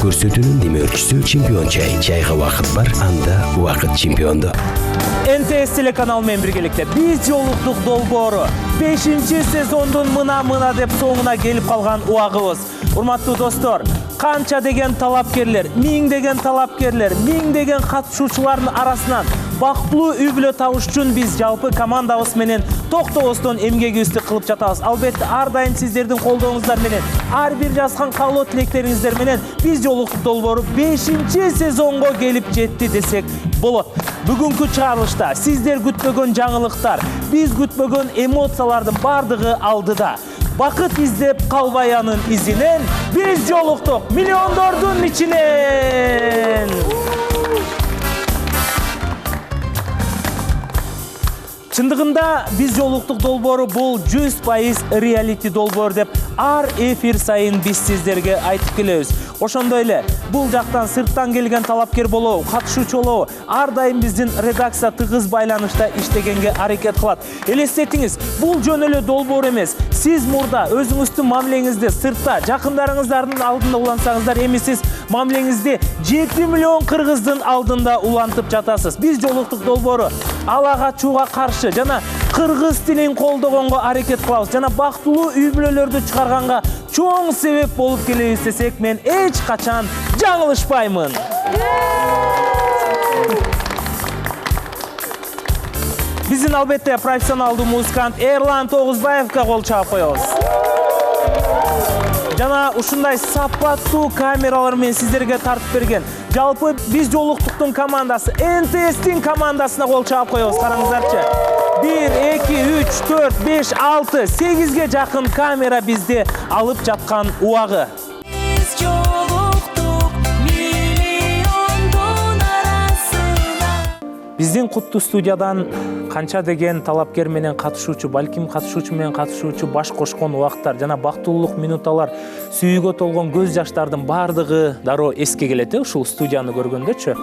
Көрсөтүүнүн демөөрчүсү чемпион чай. Чайга вакыт бар, анда вакыт чемпиондо. НТС телеканал менен биргеликте биз жолуктук долбоору 5-сезондун мына деп соңуна келип калган убагыбыз. Урматтуу достор, канча деген талапкерлер, миңдеген талапкерлер, миңдеген катышуучулардын арасынан бактылуу үй бүлө табыш үчүн биз жалпы командабыз менен токтобостон эмгегибизди кылып жатабыз. Албетте ар дайым сиздердин колдооңуздар менен, ар бир жазган каалоо тилектериңиздер менен биз жолуктук долбоору 5-сезонго келип жетти десек болот. Бүгүнкү чыгарылышта сиздер күтпөгөн жаңылыктар, биз күтпөгөн эмоциялардын бардыгы алдыда. Бакыт издеп калбай анын изинен биз жолуктук миллиондордун ичинен. Чындыгында биз жолуктук долбоору бул 100% реалити долбоор деп ар эфир сайын биз сиздерге айтып келебиз. Ошондой эле бул жактан сырттан келген талапкер болобу, катышуучу болобу, ар дайым биздин редакция тыгыз байланышта иштегенге аракет кылат. Элестетиңиз, бул жөн эле долбоор эмес. Сиз мурда өзүңүздүн мамилеңизди сыртта, жакындарыңыздардын алдында улантсаңыздар, эми сиз мамилеңизди 7 миллион кыргыздын алдында улантып жатасыз. Биз жолуктук долбоору алага чууга каршы жана кыргыз тилин колдогонго аракет кылабыз. Жана бактылуу үй бүлөлөрдү чыгарганга чоң себеп болуп келебиз десек, мен эч качан жаңылышпаймын. Биздин албетте профессионалдуу музыкант Эрлан Тогузбаевга кол чаап коебуз. Жана ушундай сапаттуу камералар менен сиздерге тартып берген жалпы биз жолуктуктун командасы, НТСтин командасына кол чаап коебуз. Караңыздарчы. 1, 2, 3, 4, 5, 6, 8ге жакын камера бизди алып жаткан убагы. Биздин куттуу студиядан канча деген талапкер менен катышуучу, балким катышуучу менен катышуучу баш кошкон убактар жана бактылуулук минуталар, сүйүүгө толгон көз жаштардын бардыгы дароо эске келет, ушул студияны көргөндөчү.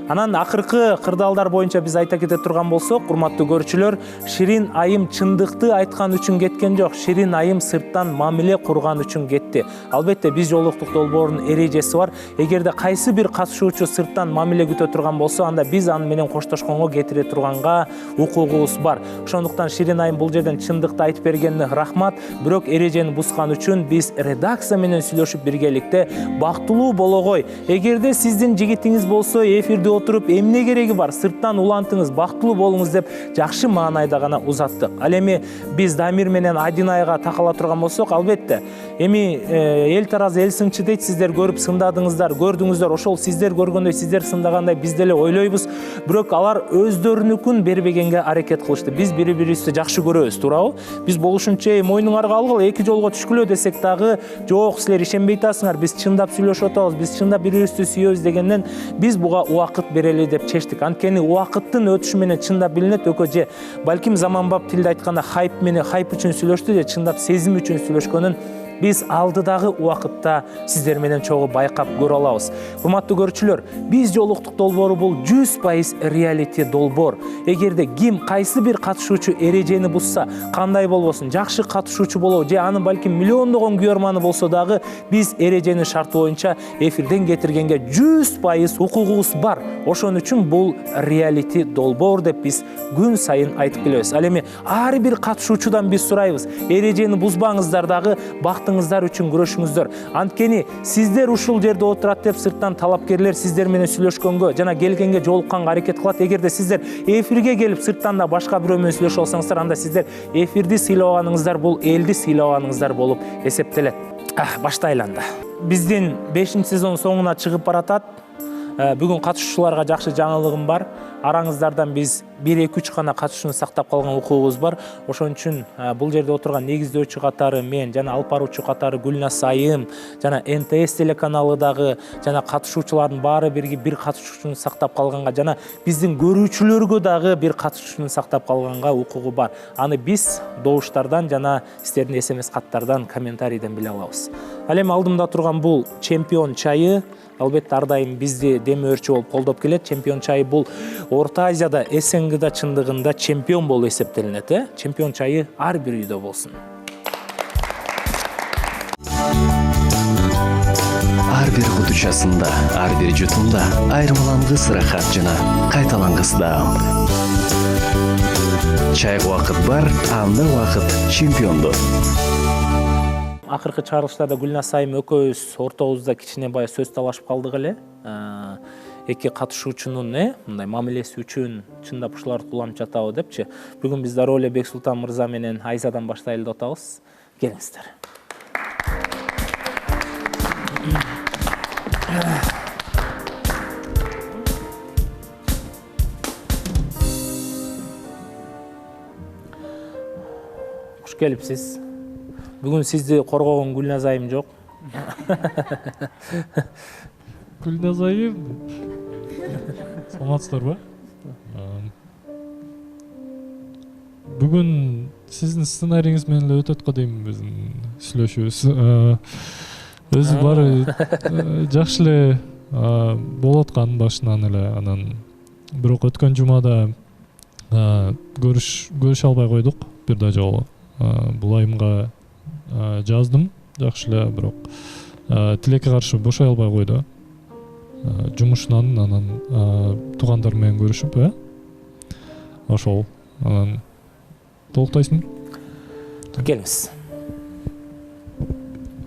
Анан акыркы кырдаалдар боюнча биз айта кете турган болсок, урматтуу көрүүчүлөр, Ширин айым чындыкты айткан үчүн кеткен жок, Ширин айым сырттан мамиле курган үчүн кетти. Албетте биз жолуктук долбоорунун эрежеси бар. Эгерде кайсы бир катышуучу сырттан мамиле күтө турган болсо, анда биз аны менен коштошконго кетире турганга укугубуз бар. Ошондуктан Ширин айым бул жерден чындыкты айтып бергенине рахмат. Бирок эрежени бускан үчүн биз редакция менен сүйлөшүп биргеликте бактылуу болгой. Эгерде сиздин жигитиңиз болсо, эфирде отуруп эмне кереги бар, сырттан улантыңыз, бактылуу болуңуз деп жакшы маанайда гана узаттык. Ал эми биз Дамир менен Айдинайга такала турган болсок, албетте эми эл таразы эл сынчы дейт, сиздер көрүп сындадыңыздар, көрдүңүздөр, ошол сиздер көргөндөй, сиздер сындагандай биз деле ойлойбуз. Бирок алар өздөрүнүкүн бербегенге аракет кылышты. Биз бири-бирибизди жакшы көрөбүз, туурабы? Биз болушунча мойнуңарга алгыла, эки жолго түшкүлө десек дагы, жок, силер ишенбей атасыңар, биз чындап сүйлөшүп атабыз, биз чындап бири-бирибизди сүйөбүз дегенден биз буга убакыт берели деп чечтик. Анткени убакыттын өтүшү менен чындап билинет, өкө же балким заманбап тилде айтканда хайп үчүн сүйлөштү, же чындап сезим үчүн сүйлөшкөнүн биз алдыдагы убакытта сиздер менен чогуу байкап көрө алабыз. Урматтуу көрүүчүлөр, биз жолуктук долбоору бул 100% реалити долбоор. Эгерде ким кайсы бир катышуучу эрежени бузса, кандай болбосун, жакшы катышуучу болобу, же анын балким миллиондогон күйөрманы болсо дагы, биз эреженин шарты боюнча эфирден кетиргенге 100% укугубуз бар. Ошон үчүн бул реалити долбоор деп биз күн сайын айтып келебиз. Ал эми ар бир катышуучудан биз сурайбыз, эрежени бузбаңыздар дагы, бактыңыздар үчүн күрөшүңүздөр. Анткени сиздер ушул жерде отурат деп сырттан талапкерлер сиздер менен сүйлөшкөнгө жана келгенге жолукканга аракет кылат. Эгерде сиздер эфирге келип сырттан да башка бирөө менен сүйлөшө алсаңыздар, анда сиздер эфирди сыйлабаганыңыздар бул элди сыйлабаганыңыздар болуп эсептелет. Баштайлы анда. Биздин 5-сезон соңуна чыгып баратат. Бүгүн катышуучуларга жакшы жаңылыгым бар. Араңыздардан биз 1-2-3 гана катышуучуну сактап калган укугубуз бар. Ошон үчүн бул жерде отурган негиздөөчү катары мен, жана алып баруучу катары Гүлназ Айым, жана НТС телеканалы дагы, жана катышуучулардын баары бирги бир катышуучуну сактап калганга, жана биздин көрүүчүлөргө дагы бир катышуучуну сактап калганга укугу бар. Аны биз добуштардан жана сиздердин СМС каттардан, комментарийден биле алабыз. Ал эми алдымда турган бул чемпион чайы, албетте ар дайым бизди дем өрчү болуп колдоп келет. Чемпион чайы бул Орто Азияда, СНГда чындыгында чемпион болуп эсептелинет. Чемпион чайы ар бир үйдө болсун. Ар бир кутучасында, ар бир жутумда айырмалангыс ырахат жана кайталангыс да. Чайга убакыт бар, анда убакыт чемпиондор. Акыркы чыгарылыштарда Гүлназ Айым экөөбүз ортобузда кичине бая сөз талашып калдык эле. Эки катышуучунун мындай мамилеси үчүн чындап ушуларды куланып жатабы депчи. Бүгүн биз Дароля Бексултан мырза менен Айзадан баштайлы деп атабыз. Келиңиздер. Куш келипсиз. Бүгүн сизди коргогон Гүлназ Айым жок. Гүлназ Айым. Саламатсыздарбы? Бүгүн сиздин сценариңиз менен эле өтөт го дейм биздин сүйлөшүүбүз. Өзү баары жакшы эле болуп аткан башынан эле, анан бирок өткөн жумада көрүшө албай койдук бир да жолу. Бул айымга жаздым, жакшы эле, бирок тилекке каршы бошой албай койду. Жумушунан, анан туугандар менен көрүшүп, ошол. Анан толуктайсың? Келиңиз.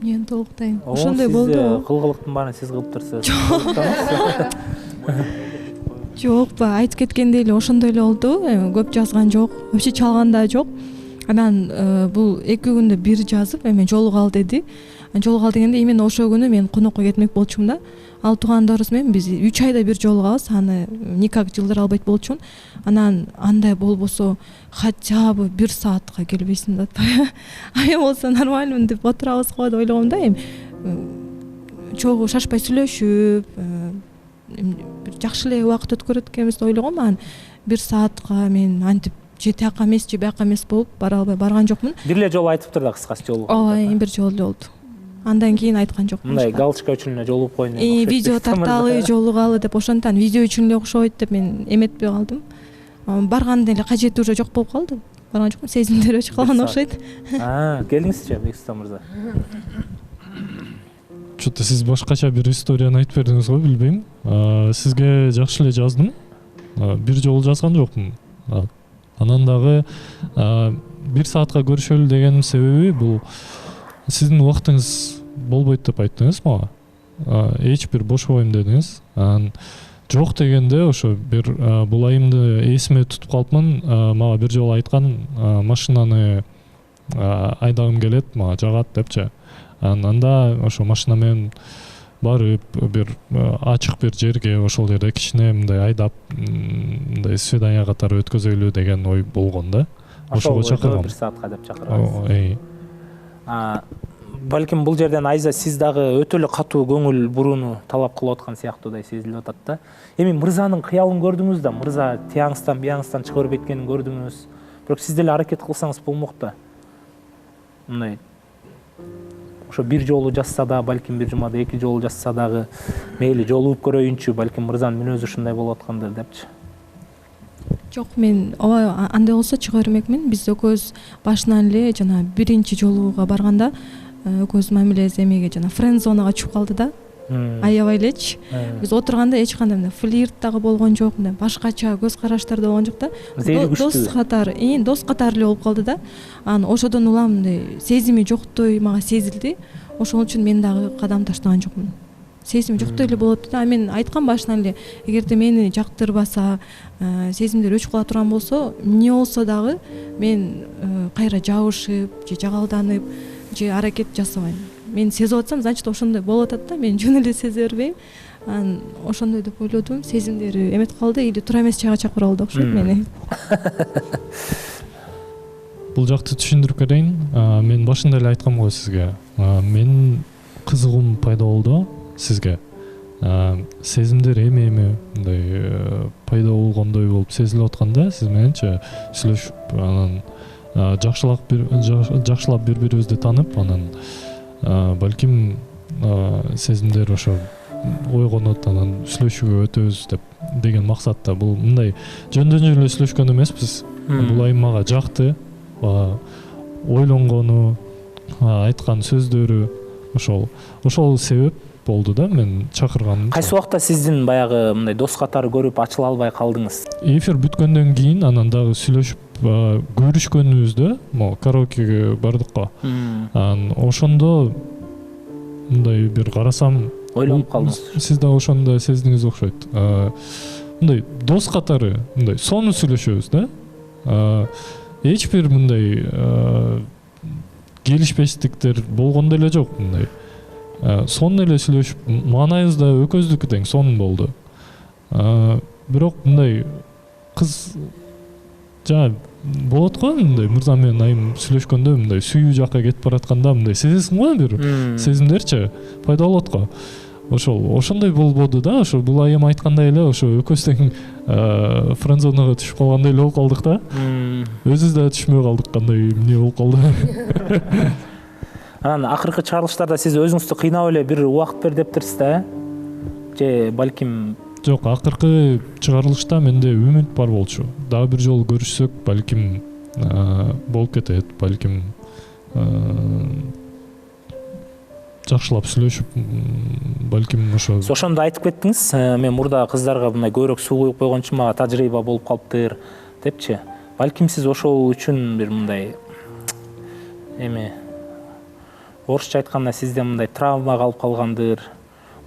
Мен толуктайм. Ошондой болду. Кылгылыктын баарын сиз кылып турсуз. Жок, айтып кеткендей эле ошондой эле болду. Көп жазган жок, вообще чалган да жок. Анан бул 2 күндө бир жазып, эми жолугал деди. Жолугал дегенде именно ошол күнү мен конокко кетмек болчумун да. Ал туугандарыбыз менен биз 3 айда бир жолугабыз, аны никак жылдыра албайт болчумун. Анан андай болбосо хотя бы 1 саатка келбейсиң да. Ай болсо нормальмын деп отурабыз го деп ойлогом да. Эми чогуу шашпай сүйлөшүп, бир жакшы эле убакыт өткөрөт экенбиз деп ойлогом. Анан 1 саатка мен антип же тияка эмес, же бияка эмес болуп бара албай барган жокмун. Бир эле жолу айтыптыр да кыскасы жолу. Ой, бир жолу болду. Андан кийин айткан жокмун. Мындай галочка үчүн эле жолугуп койду. Видео тарталы, жолугалы деп ошондон видео үчүн эле окшойт деп мен эметпей калдым. Барганда эле кажети уже жок болуп калды. Барган жокмун, сезимдер өчүп калган окшойт. Келиңизчи, Бексултан мырза. Чөтө сиз башкача бир историяны айтып бердиңиз го, билбейм. Сизге жакшы эле жаздым. Бир жолу жазган жокмун. Анан дагы 1 саатка көрүшөлү дегенин себеби бул сиздин убактыңыз болбойт деп айттыңыз мага. Эч бир бошобойм дедиңиз. Жок дегенде ошо бир бул айымды эсиме тутуп калыпмын. Мага бир жолу айткан, машинаны айдагым келет, мага жагат депчи. Анда ошо машина менен барып бир ачык бир жерге, ошол жерде кичине мындай айдап, мындай свидание катары өткөзөлү деген ой болгон да. Ошого чакыргам. 1 саатка деп чакырабыз. Балким бул жерден Айза сиз дагы өтө эле катуу көңүл бурууну талап кылып аткан сыяктуудай сезилип атат да. Эми мырзанын кыялын көрдүңүз да, мырза тияңыздан бияңыздан чыга бербей кеткенин көрдүңүз. Бирок сиз деле аракет кылсаңыз болмок да. Мындай ошо бир жолу жазса да, балким бир жумада 2 жолу жазса дагы мейли жолугуп көрөйүнчү, балким мырзанын мүнөзү ушундай болуп аткандыр депчи. Жок, мен андай болсо чыга бермекмин. Биз экөөбүз башынан эле жана биринчи жолуга барганда экөөбүз мамилебиз эмеге жана френд зонага чыгып калды да. Аябай элечи. Биз отурганда эч кандай флирт дагы болгон жок, башкача көз караштар да болгон жок да. Дос катары эле болуп калды да. Анан ошодон улам мындай сезими жоктой мага сезилди. Ошол үчүн мен дагы кадам таштаган жокмун. Сезими жоктой эле болот да. Мен айткан башынан эле, эгерде мени жактырбаса, сезимдер өчүп кала турган болсо, эмне болсо дагы мен кайра жабышып, же жагалданып, же аракет жасабайм. Мен сезип атсам, значит ошондой болуп атат да. Мен жөн эле сезе бербейм. Анан ошондой деп ойлодум, сезимдери эметип калды или туура эмес жайга чакырып алды окшойт мени. Бул жакты түшүндүрүп берейин. Мен башында эле айткам го сизге. Менин кызыгуум пайда болду сизге. Сезимдер эми мындай пайда болгондой болуп сезилип атканда сиз мененчи сүйлөшүп, анан жакшылап бири-бирибизди таанып, анан балким сезимдер ошо ойгонот, анан сүйлөшүүгө өтөбүз деген максатта. Бул мындай жөндөн эле сүйлөшкөн эмеспиз. Бул айым мага жакты. Ойлонгону, айткан сөздөрү ошол себеп болду да мен чакырганым. Кайсы убакта сиздин баягы мындай дос катары көрүп ачыла албай калдыңыз? Эфир бүткөндөн кийин анан дагы сүйлөшүп көрүшкөнүбүздө, караокеге бардык го. Анан ошондо мындай бир карасам, Ойлонуп калдыңыз. Сиз да ошондо сездиңиз окшойт. Мындай дос катары мындай сонун сүйлөшөбүз да. Эч бир мындай келишпестиктер болгондо эле жок мындай. Сонун эле сүйлөшүп, маанайыбыз да экөөбүздүкү тең сонун болду. Бирок мындай кыз жана болот го, мындай мырза менен айым сүйлөшкөндө мындай сүйүү жакка кетип баратканда мындай сезесиң го, бир сезимдерчи пайда болот го. Ошондой болбоду да, ошо бул айым айткандай эле ошо экөөбүз тең френдзонага түшүп калгандай эле болуп калдык да. Өзүбүз да түшмөй калдык, кандай эмне болуп калды. Анан акыркы чыгарылыштарда сиз өзүңүздү кыйнап эле бир убакыт бер дептирсиз да? Же балким жок, акыркы чыгарылышта менде үмүт бар болчу. Дагы бир жолу көрүшсөк, балким болуп кетет, балким жакшылап сүйлөшүп, балким ошо. Ошондо айтып кеттиңиз, мен мурда кыздарга мындай көбүрөөк суу куюп койгон үчүн мага тажрыйба болуп калыптыр депчи. Балким сиз ошол үчүн бир мындай орусча айтканда сизде мындай травма калып калгандыр.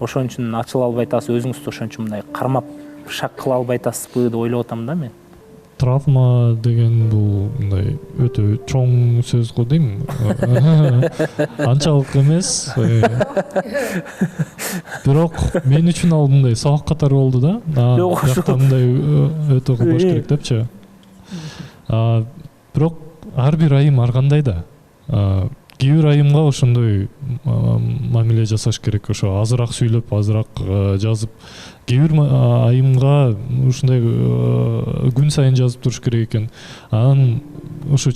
Ошон үчүн ачыла албай атасыз, өзүңүздү ошон үчүн мындай кармап шак кыла албай атасызбы деп ойлоп атам да мен. Травма деген бул мындай өтө чоң сөз го дейм. Анчалык эмес. Бирок мен үчүн ал мындай сабак катары болду да. Жакта мындай өтө кылбаш керек депчи. Бирок ар бир айым ар кандай да. Кээ бир айымга ошондой мамиле жасаш керек, ошо азыраак сүйлөп, азыраак жазып. Кээ бир айымга ушундай күн сайын жазып туруш керек экен. Анан ошо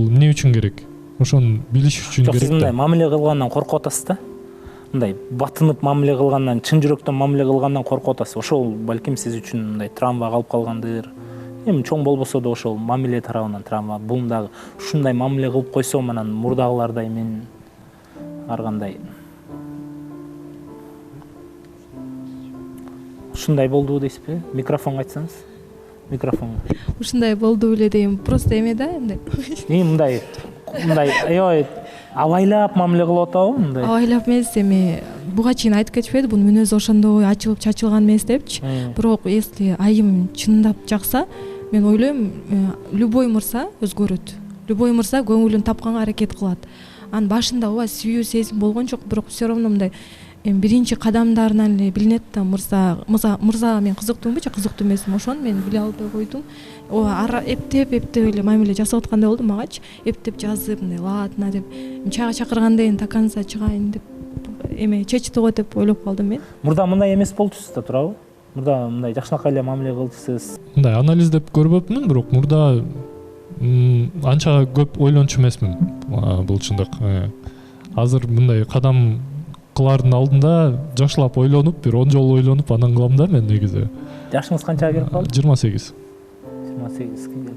эмне үчүн керек? Ошону билиш үчүн керек да. Сиз мындай мамиле кылгандан коркуп атасыз да? Мындай батынып мамиле кылгандан, чын жүрөктөн мамиле кылгандан коркуп атасыз. Ошол балким сиз үчүн мындай травма калып калгандыр. Эми чоң болбосо да ошол мамиле тарабынан травма. Бул дагы ушундай мамиле кылып койсом, анан мурдагылардай мен ар кандай ушундай болду дейсизби? Микрофонго айтсаңыз. Микрофон. Ушундай болду эле дейм. Просто эме да, мындай. Мындай абайлап мамиле кылып атабы мындай? Абайлап эмес, эми буга чейин айтып кетишпеди, бунун мүнөзү ошондой ачылып чачылган эмес депчи. Бирок если айым чындап жакса, мен ойлойм, любой мырза өзгөрөт. Любой мырза көңүлүн тапканга аракет кылат. Анын башында ооба сүйүү сезим болгон жок, бирок все равно мындай биринчи кадамдарынан эле билинет да, мырза мен кызыктуумбу же кызыктуу эмесмби, ошону мен биле албай койдум. Эптеп эле мамиле жасап аткандай болду магачы. Эптеп жазып, мындай ладно деп, чайга чакырганда до конца чыгайын деп чечти го деп ойлоп калдым мен. Мурда мындай эмес болчусуз да, туурабы? Мурда мындай жакшынакай эле мамиле кылчусуз. Мындай анализдеп көрбөпмүн, бирок мурда анча көп ойлончу эмесмин. Бул чындык. Азыр мындай кадам кылардын алдында жакшылап ойлонуп, бир 10 жолу ойлонуп анан кылам да мен негизи. Жашыңыз канчага келип калды? 28. 28 келип калды.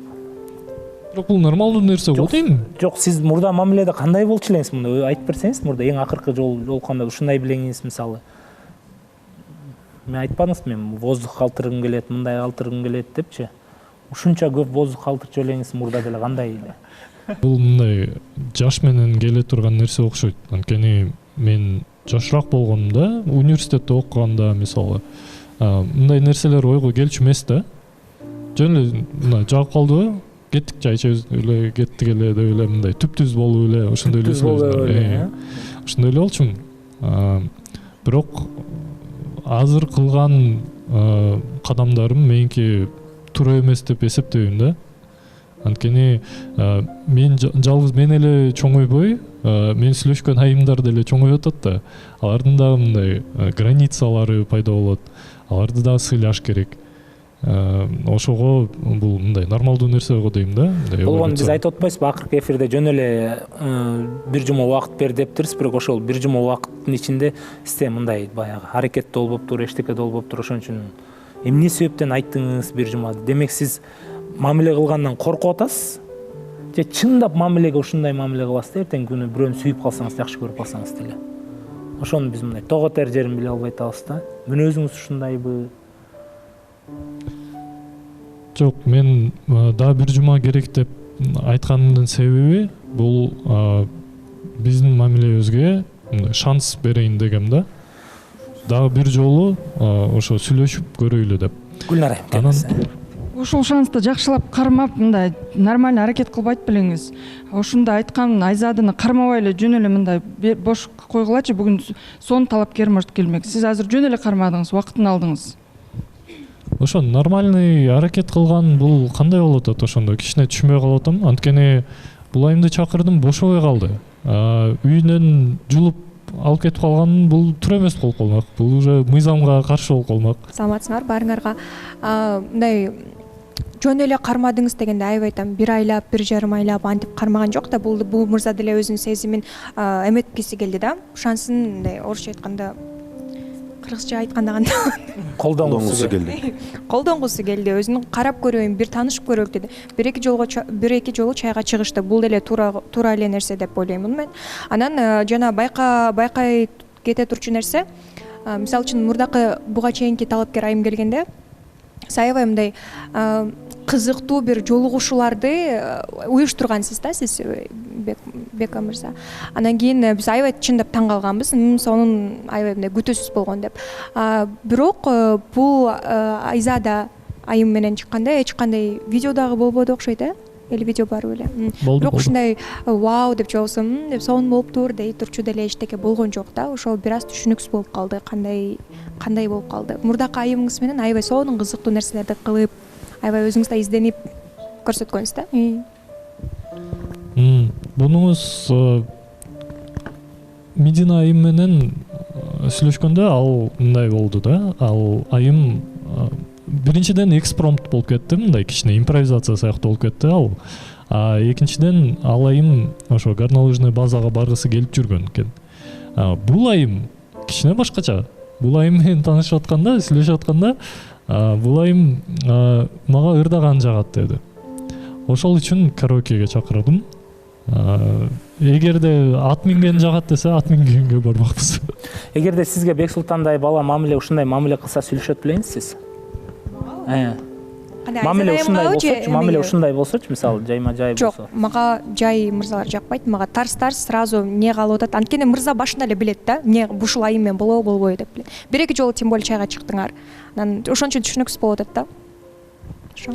Бирок бул нормалдуу нерсе го дейм. Жок, сиз мурда мамиледе кандай болчу элеңиз, мындай айтып берсеңиз, мурда эң акыркы жолу жолукканда ушундай билеңиз, мисалы. Мен айтпадыңыз, мен воздух калтыргым келет, мындай калтыргым келет депчи. Ушунча көп воздух калтырчу элеңиз мурда деле кандай эле? Бул мындай жаш менен келе турган нерсе окшойт. Анткени мен жашыраак болгондо, университетте окуганда мисалы, мындай нерселер ойго келчү эмес да. Жөн эле мына жагып калдыбы? Кеттик чайчыбыз эле, кеттик эле деп эле мындай түптүз болуп эле ошондой эле. Ошондой эле болчумун. Бирок азыр кылган кадамдарым меники туура эмес деп эсептейм да. Анткени мен жалгыз мен эле чоңойбой, мен сүйлөшкөн айымдар деле чоңоюп атат да. Алардын дагы мындай границалары пайда болот. Аларды да сыйлаш керек. Ошого бул мындай нормалдуу нерсе го дейм да. Болгону биз айтып атпайсызбы, акыркы эфирде жөн эле бир жума убакыт бер дептирсиз, бирок ошол бир жума убакыттын ичинде сизде мындай баягы аракет болбоптур, эчтеке болбоптур, ошон үчүн эмне себептен айттыңыз бир жума? Демек сиз мамиле кылгандан коркуп атасыз же чындап мамилеге ушундай мамиле кыласыз да, эртеңки күнү бирөөнү сүйүп калсаңыз, жакшы көрүп калсаңыз деле? Ошону биз мындай тоготер жерин биле албай атабыз да. Мүнөзүңүз ушундайбы? Жок, мен дагы бир жума керек деп айтканымдын себеби бул биздин мамилебизге шанс берейин дегем да. Дагы бир жолу ошо сүйлөшүп көрөйлү деп. Гүлнар айым, ошол шансты жакшылап кармап, мындай нормально аракет кылбайт белеңиз. Ошондо айткан Айзаданы кармабай эле жөн эле мындай бош койгулачы, бүгүн сон талапкер может келмек. Сиз азыр жөн эле кармадыңыз, убактын алдыңыз. Ошо нормальный аракет кылган бул кандай болуп атат? Ошондо кичине түшүнбөй калып атам. Анткени бул айымды чакырдым, бошобой калды. Үйүнөн жулуп алып кетип калган бул туура эмес болуп калмак. Бул уже мыйзамга каршы болуп калмак. Саламатсыңар баарыңарга. Мындай жөн эле кармадыңыз дегенде аябай айтам, 1 айлап, 1,5 айлап антип кармаган жок да. Бул мырза деле өзүнүн сезимин эметкиси келди да. Шансын мындай орусча айтканда, кыргызча айтканда кандай? Колдонгусу келди. Колдонгусу келди. Өзүн карап көрөйүн, бир таанышып көрөлүк деди. Бир эки жолу чайга чыгышты. Бул деле туура эле нерсе деп ойлоймун мен. Анан жана байкай кете турчу нерсе, мисалы үчүн мурдакы буга чейинки талапкер айым келгенде аябай мындай кызыктуу бир жолугушууларды уюштургансыз да сиз, Бека мырза. Анан кийин биз аябай чындап таң калганбыз, сонун аябай мындай күтүүсүз болгон деп. Бирок бул Айзада айым менен чыкканда эч кандай видео дагы болбоду окшойт, Или видео бар беле. Бирок ушундай вау деп жолсом, деп сонун болуптур, дей турчу деле эчтеке болгон жок да. Ошол бир аз түшүнүксүз болуп калды, кандай болуп калды. Мурдакы айымыңыз менен аябай сонун кызыктуу нерселерди кылып, аябай өзүңүз да изденип көрсөткөнсүз да. Бунуңуз Медина айым менен сүйлөшкөндө ал мындай болду да. Ал айым биринчиден экспромт болуп кетти, мындай кичине импровизация сыяктуу болуп кетти ал. Экинчиден ал айым ошо горнолыжный базага баргысы келип жүргөн экен. Бул айым кичине башкача. Бул айым менен таанышып атканда, сүйлөшүп атканда, бул айым мага ырдаган жагат деди. Ошол үчүн караокеге чакырдым. Эгерде ат минген жагат десе, ат мингенге барбакпыз. Эгерде сизге Бексултандай бала мамиле ушундай мамиле кылса сүйлөшөт белеңиз сиз? Мамиле ушундай болсочу, мисалы жайма-жай болсо. Жок, мага жай мырзалар жакпайт. Мага тарс сразу эмне калып атат. Анткени мырза башында эле билет да, эмне ушул айым менен болобу, болбойбу деп билет. Бир эки жолу тем более чайга чыктыңар. Анан ошон үчүн түшүнүксүз болуп атат да. Ошо.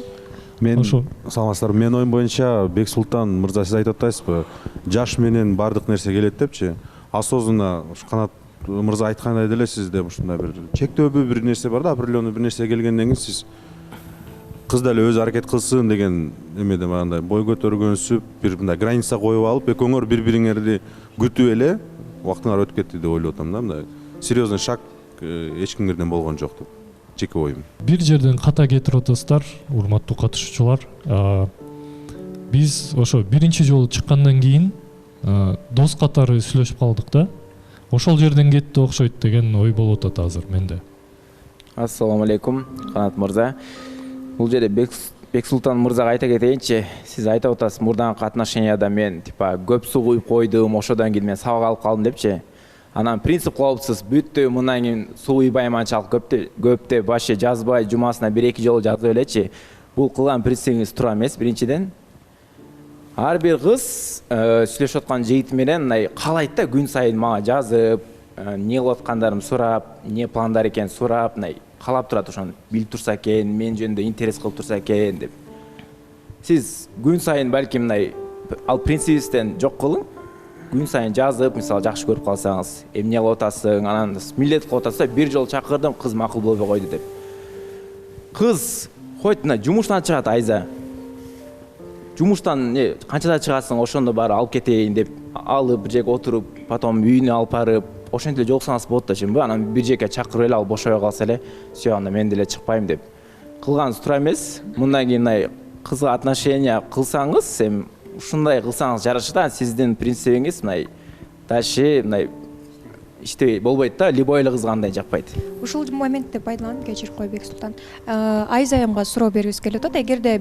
Мен саламатсыздар. Мен оюм боюнча Бексултан мырза, сиз айтып атасызбы, жаш менен бардык нерсе келет депчи. Осознанно Канат мырза айткандай деле сизде ушундай бир чектөөбү бир нерсе бар да, определенный бир нерсе келгенден кийин сиз кыз деле өзү аракет кылсын деген эмеде мындай бой көтөргөнсүп, бир мындай граница коюп алып, экөөңөр бири-бириңерди күтүп эле убактыңар өтүп кетти деп ойлоп атам да. Мындай серьезный шаг эч кимдерден болгон жок деп жеке оюм. Бир жерден ката кетирип атасыздар, урматтуу катышуучулар. Биз ошо биринчи жолу чыккандан кийин дос катары сүйлөшүп калдык да. Ошол жерден кетти окшойт деген ой болуп атат азыр менде. Ассаламу алейкум, Канат мырза. Бул жерде Бексултан мырзага айта кетейинчи, сиз айтып атасыз, мурдагы отношенияда мен типа көп суу куюп койдум, ошодон кийин мен сабак алып калдым депчи. Анан принцип кылыпсыз, бүттү, мындан кийин суу куйбайм анчалык көп деп башы жазбай, жумасына бир эки жолу жазып элечи. Бул кылган принцибиңиз туура эмес, биринчиден. Ар бир кыз сүйлөшүп аткан жигит менен мындай каалайт да, күн сайын мага жазып, эмне кылып аткандарымды сурап, эмне пландар экенин сурап, мындай каалап турат, ошону билип турса экен, мен жөнүндө интерес кылып турса экен деп. Сиз күн сайын балким мындай ал принцибиңизден жок кылың. күн сайын жазып, мисалы жакшы көрүп калсаңыз, эмне кылып атасың, анан милдет кылып атаса, бир жолу чакырдым, кыз макул болбой койду деп. Кыз хоть мына жумуштан чыгат Айза. Жумуштан канчада чыгасың, ошондо баары алып кетейин деп алып бир жерге отуруп, потом үйүнө алып барып, ошентип эле жолуксаңыз болот да чынбы? Анан бир жерге чакырып эле ал бошобой калса эле, всё, анда мен деле чыкпайм деп. Кылганыңыз туура эмес. Мындан кийин мындай кызга отношения кылсаңыз, эми ушундай кылсаңыз жарашат. Сиздин принцибиңиз мындай дальше мындай иштебей болбойт да, любой эле кызга андай жакпайт. Ушул моментти пайдаланып кечирип кой Бексултан. Айза айымга суроо бергибиз келип атат. Эгерде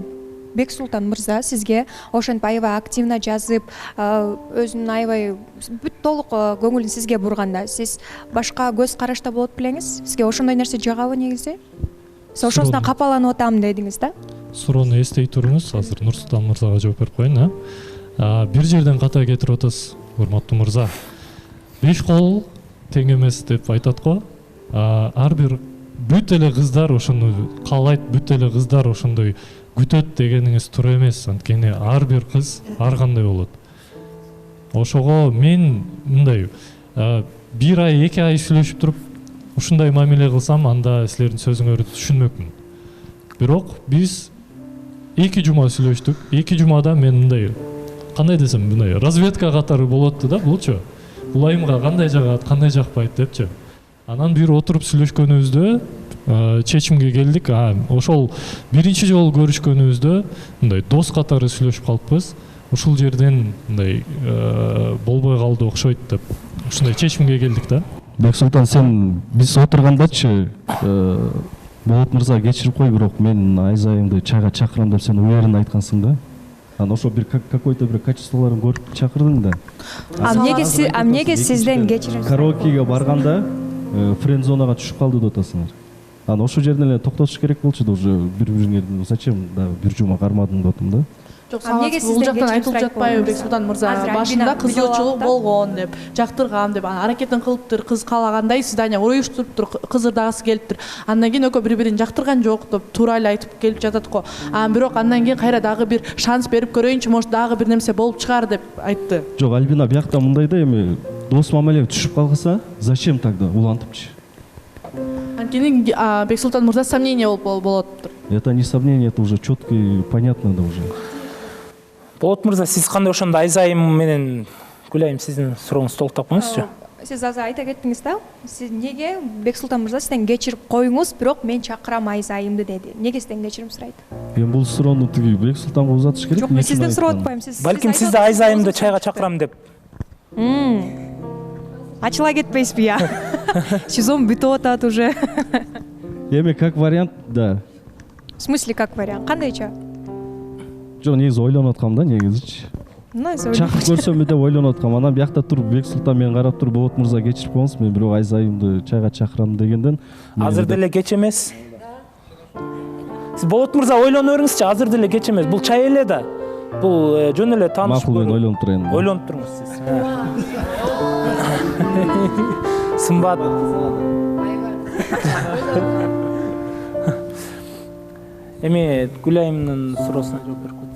Бексултан мырза сизге ошентип аябай активно жазып, өзүнүн аябай бүт толук көңүлүн сизге бурганда, сиз башка көз карашта болот белеңиз? Сизге ошондой нерсе жагабы негизи? Сиз ошосуна капаланып атам дедиңиз да? Суроону эстей туруңуз, азыр Нурсултан мырзага жооп берип коеюн. Бир жерден ката кетирип атасыз, урматтуу мырза. 5 кол тең эмес деп айтат го. Ар бир бүт эле кыздар ошону каалайт, бүт эле кыздар ошондой күтөт дегениңиз туура эмес. Анткени ар бир кыз ар кандай болот. Ошого мен мындай 1 ай, 2 ай сүйлөшүп туруп, ушундай мамиле кылсам, анда силердин сөзүңөрдү түшүнмөкмүн. Бирок биз 2 жума сүйлөштүк. 2 жумада мен мындай, кандай десем, мындай разведка катары болотту да, булчу. Бул айымга кандай жагат, кандай жакпайт депчи. Анан бир отуруп сүйлөшкөнүбүздө чечимге келдик. Ошол биринчи жолу көрүшкөнүбүздө мындай дос катары сүйлөшүп калыппыз. Ушул жерден мындай болбой калды окшойт деп ушундай чечимге келдик да. Бексултан, сен биз отургандачы Болот мырза кечирип кой, бирок мен Айза айымды чайга чакырам деп сен уверенно айткансың да. Анан ошо бир какой-то бир качестволорун көрүп чакырдың да. Эмнеге сизден кечирим? Караокеге барганда френд-зонага түшүп калды деп атасыңар. Анан ошол жерден эле токтотуш керек болчу да, уже бири-бириңерди зачем дагы 1 жума кармадың деп атам да. Жок, бул жактан айтылып жатпайбы Бексултан мырза? Башында кызылчылык болгон деп, жактыргам деп, аракетин кылыптыр, кыз каалагандай свидание уюштуруптур, кызырдагысы келиптир. Андан кийин экөө бири-бирин жактырган жок деп туура эле айтып келип жатат го. Бирок андан кийин кайра дагы бир шанс берип көрөйүнчү, может дагы бир нерсе болуп чыгар деп айтты. Жок, Альбина, биякта мындай да, эми дос мамилеге түшүп калса, зачем тогда улантыпчы? Анткени Бексултан мырза сомнение болоттур. Это не сомнение, это уже чётко и понятно да уже. Болот мырза, сиз кандай ошондо Айза айым менен Гүл айым сиздин сурооңузду толуктап коюңузчу. Сиз азыр айта кеттиңиз да, сиз неге Бексултан мырза сизден кечирип коюңуз, бирок мен чакырам Айза айымды деди. Неге сизден кечирим сурайт? Эми бул суроону тиги Бексултанга узатыш керек. Жок, мен сизден сурап атпайм. Сиз Балким сиз да Айза айымды чайга чакырам деп. Ачыла кетпейсизби я? Сезон бүтүп атат уже. Эми как вариант, да. В смысле как вариант? Кандайча? Жок, негизи ойлонуп аткам да, негизичи. Чакырып көрсөмбү деп ойлонуп аткам. Анан биякта туруп Бексултан мен карап туруп, Болот мырза кечирип коюңуз, мен бирок Айза айымды чайга чакырам дегенден. Азыр деле кеч эмес. Сиз Болот мырза ойлонуп бериңизчи, азыр деле кеч эмес. Бул чай эле да. Бул жөн эле таанышып. Макул, мен ойлонуп турайын. Ойлонуп туруңуз сиз. Сымбат. Эми Гүл айымдын суроосуна жооп берип койсоң.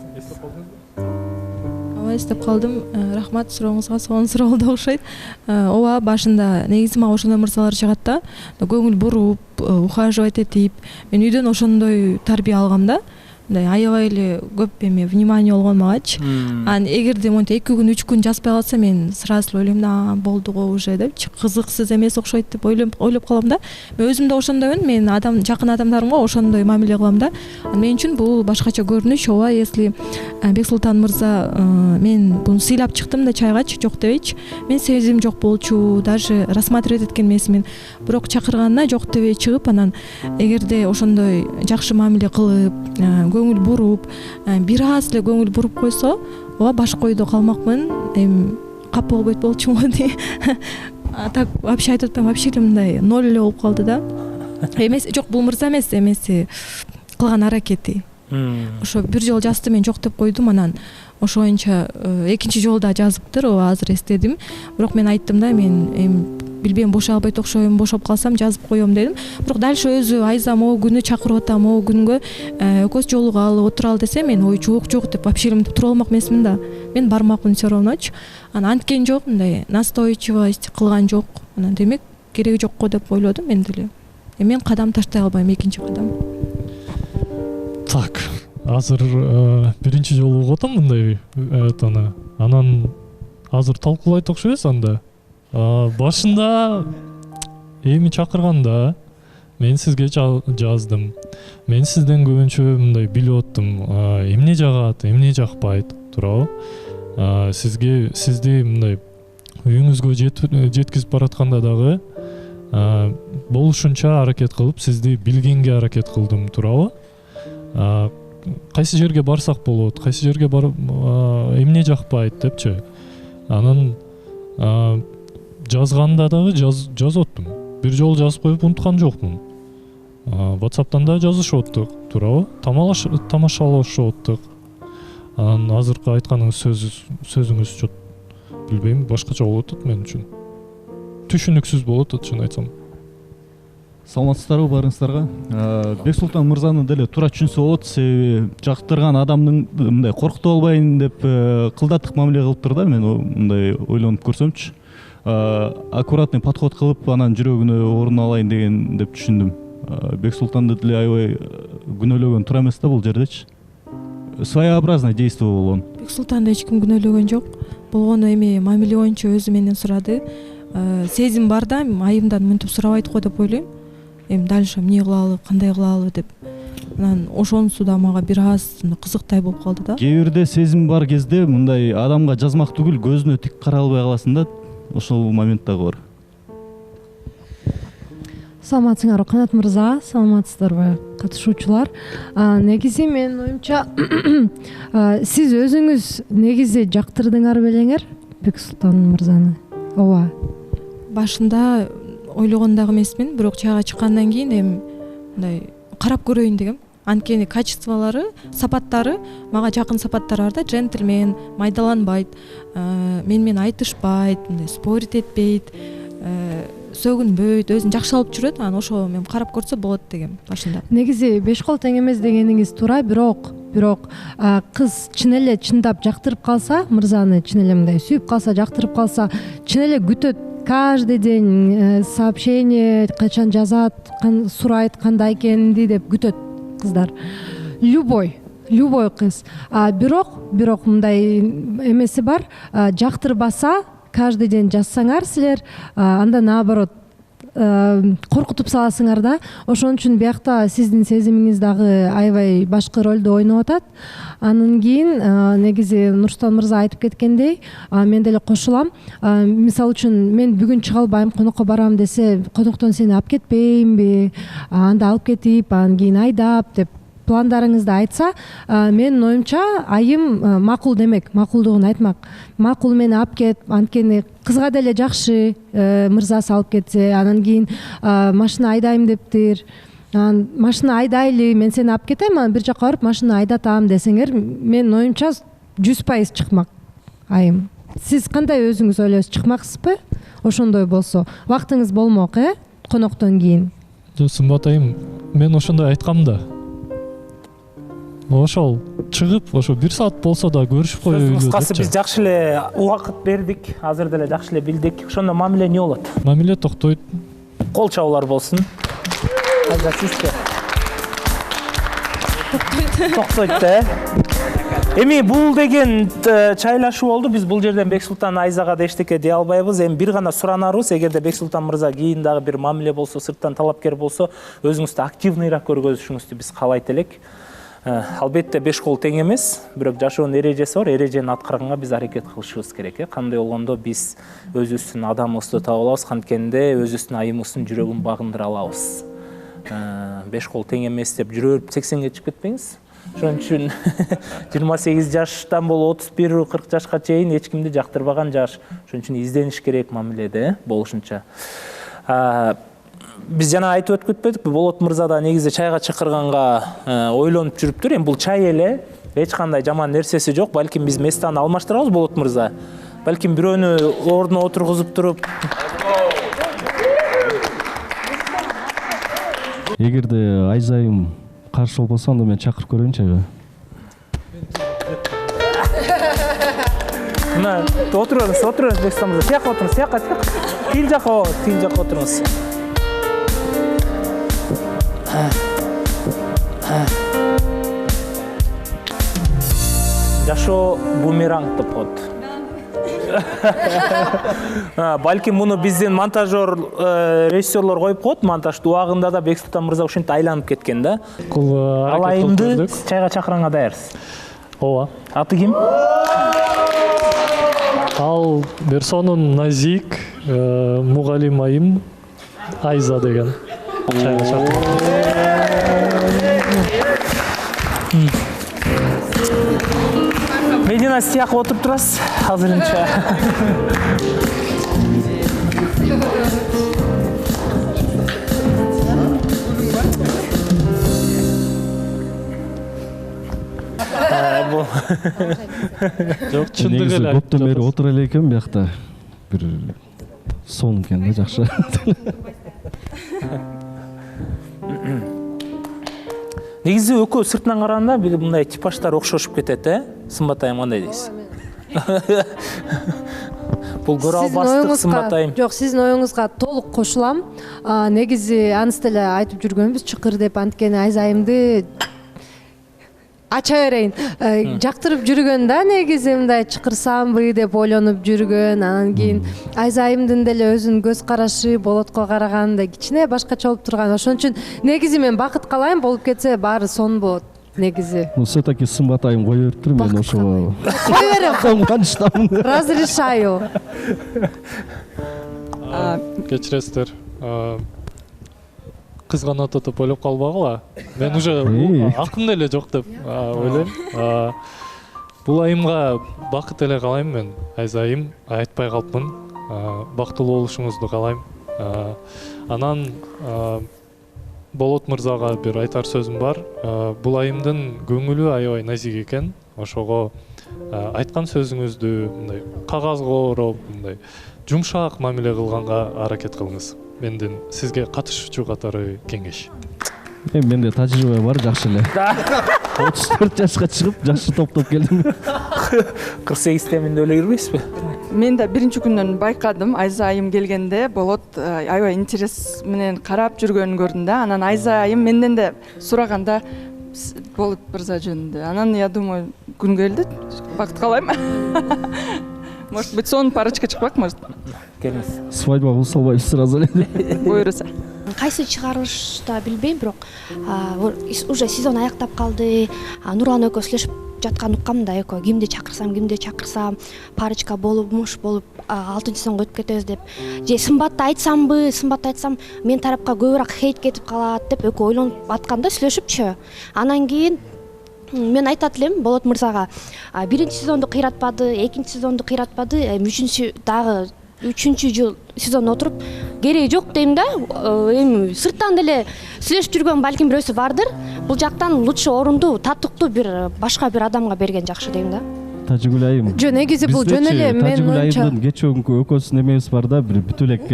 Ооба, эстеп калдым. Рахмат сурооңузга, сонун суроо болду окшойт. Ооба, башында негизи мага ошондой мырзалар жагат да. Көңүл буруп, ухаживать этип, мен үйдөн ошондой тарбия алгам да. Мындай аябай эле көп эме внимание болгон магачы. Анан эгерде монтип 2 күн, 3 күн жазбай калса, мен сразу ойлойм да, болду го уже депчи, кызыксыз эмес окшойт деп ойлоп калам да. Мен өзүм да ошондоймун, мен жакын адамдарымга ошондой мамиле кылам да. Мен үчүн бул башкача көрүнүш. Ооба, если Бексултан мырза мен буну сыйлап чыктым да чайгачы, жок дебейчи. Мен сезим жок болчу, даже рассматривать эткен эмесмин. Бирок чакырганына жок дебей чыгып, анан эгерде ошондой жакшы мамиле кылып, көңүл буруп, бир аз эле көңүл буруп койсо, ооба башка койдо калмакмын. Эми капа болбойт болчумун ди. Так вообще айтып атпайм, вообще эле мындай ноль эле болуп калды да. Эмес, жок, бул мырза эмес, эмеси кылган аракети. ошо бир жолу жазды, мен жок деп койдум, анан ошо боюнча экинчи жолу да жазыптыр, ооба азыр эстедим. Бирок мен айттым да, мен эми билбейм, бошой албайт окшойм, бошоп калсам жазып коем дедим. Бирок дальше өзү Айза могу күнү чакырып атам, могу күнгө экөөбүз жолугалы, отуралы десе, мен ой жок деп вообще элемтип тура алмак эмесмин да. Мен бармакмын все равночу. Анан анткен жок, мындай настойчивость кылган жок. Анан демек кереги жок го деп ойлодум мен деле. Мен кадам таштай албайм, экинчи кадам. Так, азыр биринчи жолу угуп атам мындай анан азыр талкуулайт окшойбуз анда. Башында эми чакырганда мен сизге жаздым. Мен сизден көбүнчө мындай билип аттым, эмне жагат, эмне жакпайт, туурабы? Сизди мындай үйүңүзгө жеткизип баратканда дагы болушунча аракет кылып, сизди билгенге аракет кылдым, туурабы? Кайсы жерге барсак болот, кайсы жерге барып эмне жакпайт депчи. Анан жазганда дагы жазып аттым. Бир жолу жазып коюп унуткан жокмун. WhatsApp'тан да жазышып аттык, туурабы? Тамашалашып аттык. Анан азыркы айтканыңыз сөзүңүз билбейм, башкача болуп атат мен үчүн. Түшүнүксүз болуп атат, чын айтсам. Саламатсыздарбы баарыңыздарга? Бексултан мырзаны деле туура түшүнсө болот, себеби жактырган адамдын мындай коркутуп албайын деп кылдаттык мамиле кылыптыр да, мен мындай ойлонуп көрсөмчү. Аккуратный подход кылып, анан жүрөгүнө орун алайын деген деп түшүндүм. Бексултанды деле аябай күнөөлөгөн туура эмес да бул жердечи. Своеобразное действие болгон. Бексултанды эч ким күнөөлөгөн жок. Болгону эми мамиле боюнча өзү менден сурады. Сезим бар да, айымдан мынтип сурабайт го деп ойлойм. Эми дальше эмне кылалы, кандай кылалы деп. Анан ошонусу да мага бир аз кызыктай болуп калды да. Кээ бирде сезим бар кезде мындай адамга жазмак түгүл, көзүнө тик карай албай каласың да. Ошол момент дагы бар. Саламатсыңарбы Канат мырза, саламатсыздарбы катышуучулар. Негизи менин оюмча сиз өзүңүз негизи жактырдыңар белеңер Бексултан мырзаны. Ооба. Башында ойлогондогу эмесмин, бирок чайга чыккандан кийин эми мындай карап көрөйүн дегем. Анткени качестволору, сапаттары мага жакын сапаттары бар да, джентльмен, майдаланбайт, менен айтышпайт, мындай спорить этпейт, сөгүнбөйт, өзүн жакшы алып жүрөт. Анан ошо мен карап көрсө болот дегем башында. Негизи беш кол тең эмес дегениңиз туура, бирок кыз чын эле чындап жактырып калса, мырзаны чын эле мындай сүйүп калса, жактырып калса, чын эле күтөт. Каждый день сообщение качан жазат, сурайт кандай экенди деп күтөт кыздар. Любой кыз. Бирок мындай эмеси бар, жактырбаса, каждый день жазсаңар силер, анда наоборот коркутуп саласыңар да. Ошон үчүн биякта сиздин сезимиңиз дагы аябай башкы ролду ойноп атат. Анан кийин негизи Нурсултан мырза айтып кеткендей, мен деле кошулам. Мисалы үчүн мен бүгүн чыга албайм, конокко барам десе, коноктон сени алып кетпеймби, анда алып кетип, анан кийин айдап деп пландарыңызды айтса, менин оюмча айым макул демек, макулдугун айтмак. Макул мени алып кет, анткени кызга деле жакшы мырзасы алып кетсе, анан кийин машина айдайм дептир. Машина айдайлы, мен сени алып кетем, анан бир жака барып машина айдатам десеңер, менин оюмча 100% чыкмак айым. Сиз кандай өзүңүз ойлойсуз, чыкмаксызбы? Ошондой болсо, вактыңыз болмок, коноктон кийин. Сымбат айым, мен ошондой айткам да. Ошол чыгып, ошо 1 саат болсо да көрүшүп коелу. Кыскасы биз жакшы эле убакыт бердик, азыр деле жакшы эле билдик. Ошондо мамиле эмне болот? Мамиле токтойт. Кол чабуулар болсун. Токтойт да. Эми бул деген чайлашуу болду. Биз бул жерден Бексултан Айзага да эчтеке дей албайбыз. Эми бир гана суранарыбыз, эгерде Бексултан мырза кийин дагы бир мамиле болсо, сырттан талапкер болсо, өзүңүздү активныйраак көргөзүшүңүздү биз каалайт элек. Албетте 5 кол тең эмес, бирок жашоонун эрежеси бар. Эрежени аткарганга биз аракет кылышыбыз керек. Кандай болгондо биз өзүбүздүн адамыбызды таап алабыз, канткенде өзүбүздүн айымыбыздын жүрөгүн багындыра алабыз. 5 кол тең эмес деп жүрөп 80ге чыгып кетпеңиз. Ошон үчүн 28 жаштан болуп 31-40 жашка чейин эч кимди жактырбаган жаш. Ошон үчүн издениш керек мамиледе болушунча. биз жана айтып өтүп кетпедикпи, Болот мырза да негизи чайга чакырганга ойлонуп жүрүптүр. Эми бул чай эле, эч кандай жаман нерсеси жок. Балким биз местаны алмаштырабыз, Болот мырза. Балким бирөөнү ордуна отургузуп туруп. Эгерде Айзайым каршы болбосо, анда мен чакырып көрөйүн чайга. Мына отуруңуз, Бексултан мырза. Тияка отуруңуз, тияка. Тил жака отуруңуз. Жашоо бумеранг деп коет. Балким муну биздин монтажер, режиссерлор коюп коет. Монтаждын убагында да Бексултан мырза ушинтип айланып кеткен да. Ал айымды чайга чакыранга даярсыз. Ооба. Аты ким? Ал Берсонун Назик, Мугалим айым Айза деген. Чайга чакырып. Медина, сияка отуруп турасыз азырынча. Жок, чындыгы эле. Көптөн бери отура эле экен биякта. Бир сон экен да, жакшы. Негизи экөө сыртынан караганда бир мындай типаждар окшошуп кетет, Сымбат айым, кандай дейсиз? Бул көрө албастык, Сымбат айым. Жок, сиздин оюңузга толук кошулам. Негизи аныс деле айтып жүргөнбүз, чыкыр деп, анткени Айзайымды ача берейин. Жактырып жүргөн да, негизи мындай чыкырсамбы деп ойлонуп жүргөн. Анан кийин Айзайымдын деле өзүнүн көз карашы Болотко караганда кичине башкача болуп турган. Ошон үчүн негизи мен бакыт каалайм, болуп кетсе баары сонун болот. Негизи. Ну, все-таки Сымбат айым кое бериптир, мен ошого. Кой берем. Канчтамын. Разрешаю. Кечиресиздер. Кызганат деп ойлоп калбагыла. Мен уже акым деле жок деп ойлойм. Бул айымга бакыт эле каалайм мен. Айзайым, айтпай калыпмын. Бактылуу болушуңузду каалайм. Анан Болот мырзага бир айтар сөзүм бар. Бул айымдын көңүлү аябай назик экен. Ошого айткан сөзүңүздү мындай кагазга ороп, мындай жумшак мамиле кылганга аракет кылыңыз. Менден сизге катышуучу катары кеңеш. Менде тажрыйба бар, жакшы эле. 34 жашка чыгып, жакшы топтоп келдим. 48 менде эле кирбейсизби? Мен да биринчи күндөн байкадым, Айза айым келгенде Болот аябай интерес менен карап жүргөнүн көрдүм да. Анан Айза айым менден де сураганда Болот мырза жөнүндө. Анан я думаю, күн келди, бакыт каалайм. Может быть, сон парочка чыкпак, может. Келиңиз. Свадьба кылса албайбыз сразу эле. Буйруса. Кайсы чыгарышта билбейм, бирок уже сезон аяктап калды. Нурлан экөө сүйлөшүп жаткан уккам да, экөө кимди чакырсам, парочка болупмуш болуп 6-сезонго өтүп кетебиз деп. Же Сымбатты айтсам, мен тарапка көбүрөөк хейт кетип калат деп экөө ойлонуп атканда сүйлөшүпчү. Анан кийин мен айтат элем Болот мырзага, биринчи сезонду кыйратпады, экинчи сезонду кыйратпады, үчүнчү жыл сезон отуруп кереги жок дейм да. Эми сырттан деле сүйлөшүп жүргөн балким бирөөсү бардыр. Бул жактан лучше орунду, татыктуу башка бир адамга берген жакшы дейм да. Тажигүл айым. Жо негизи бул жөн эле мен оюнча. Кечүүнкү экөөсүнүн эмебиз бар да, бир бүтүп элек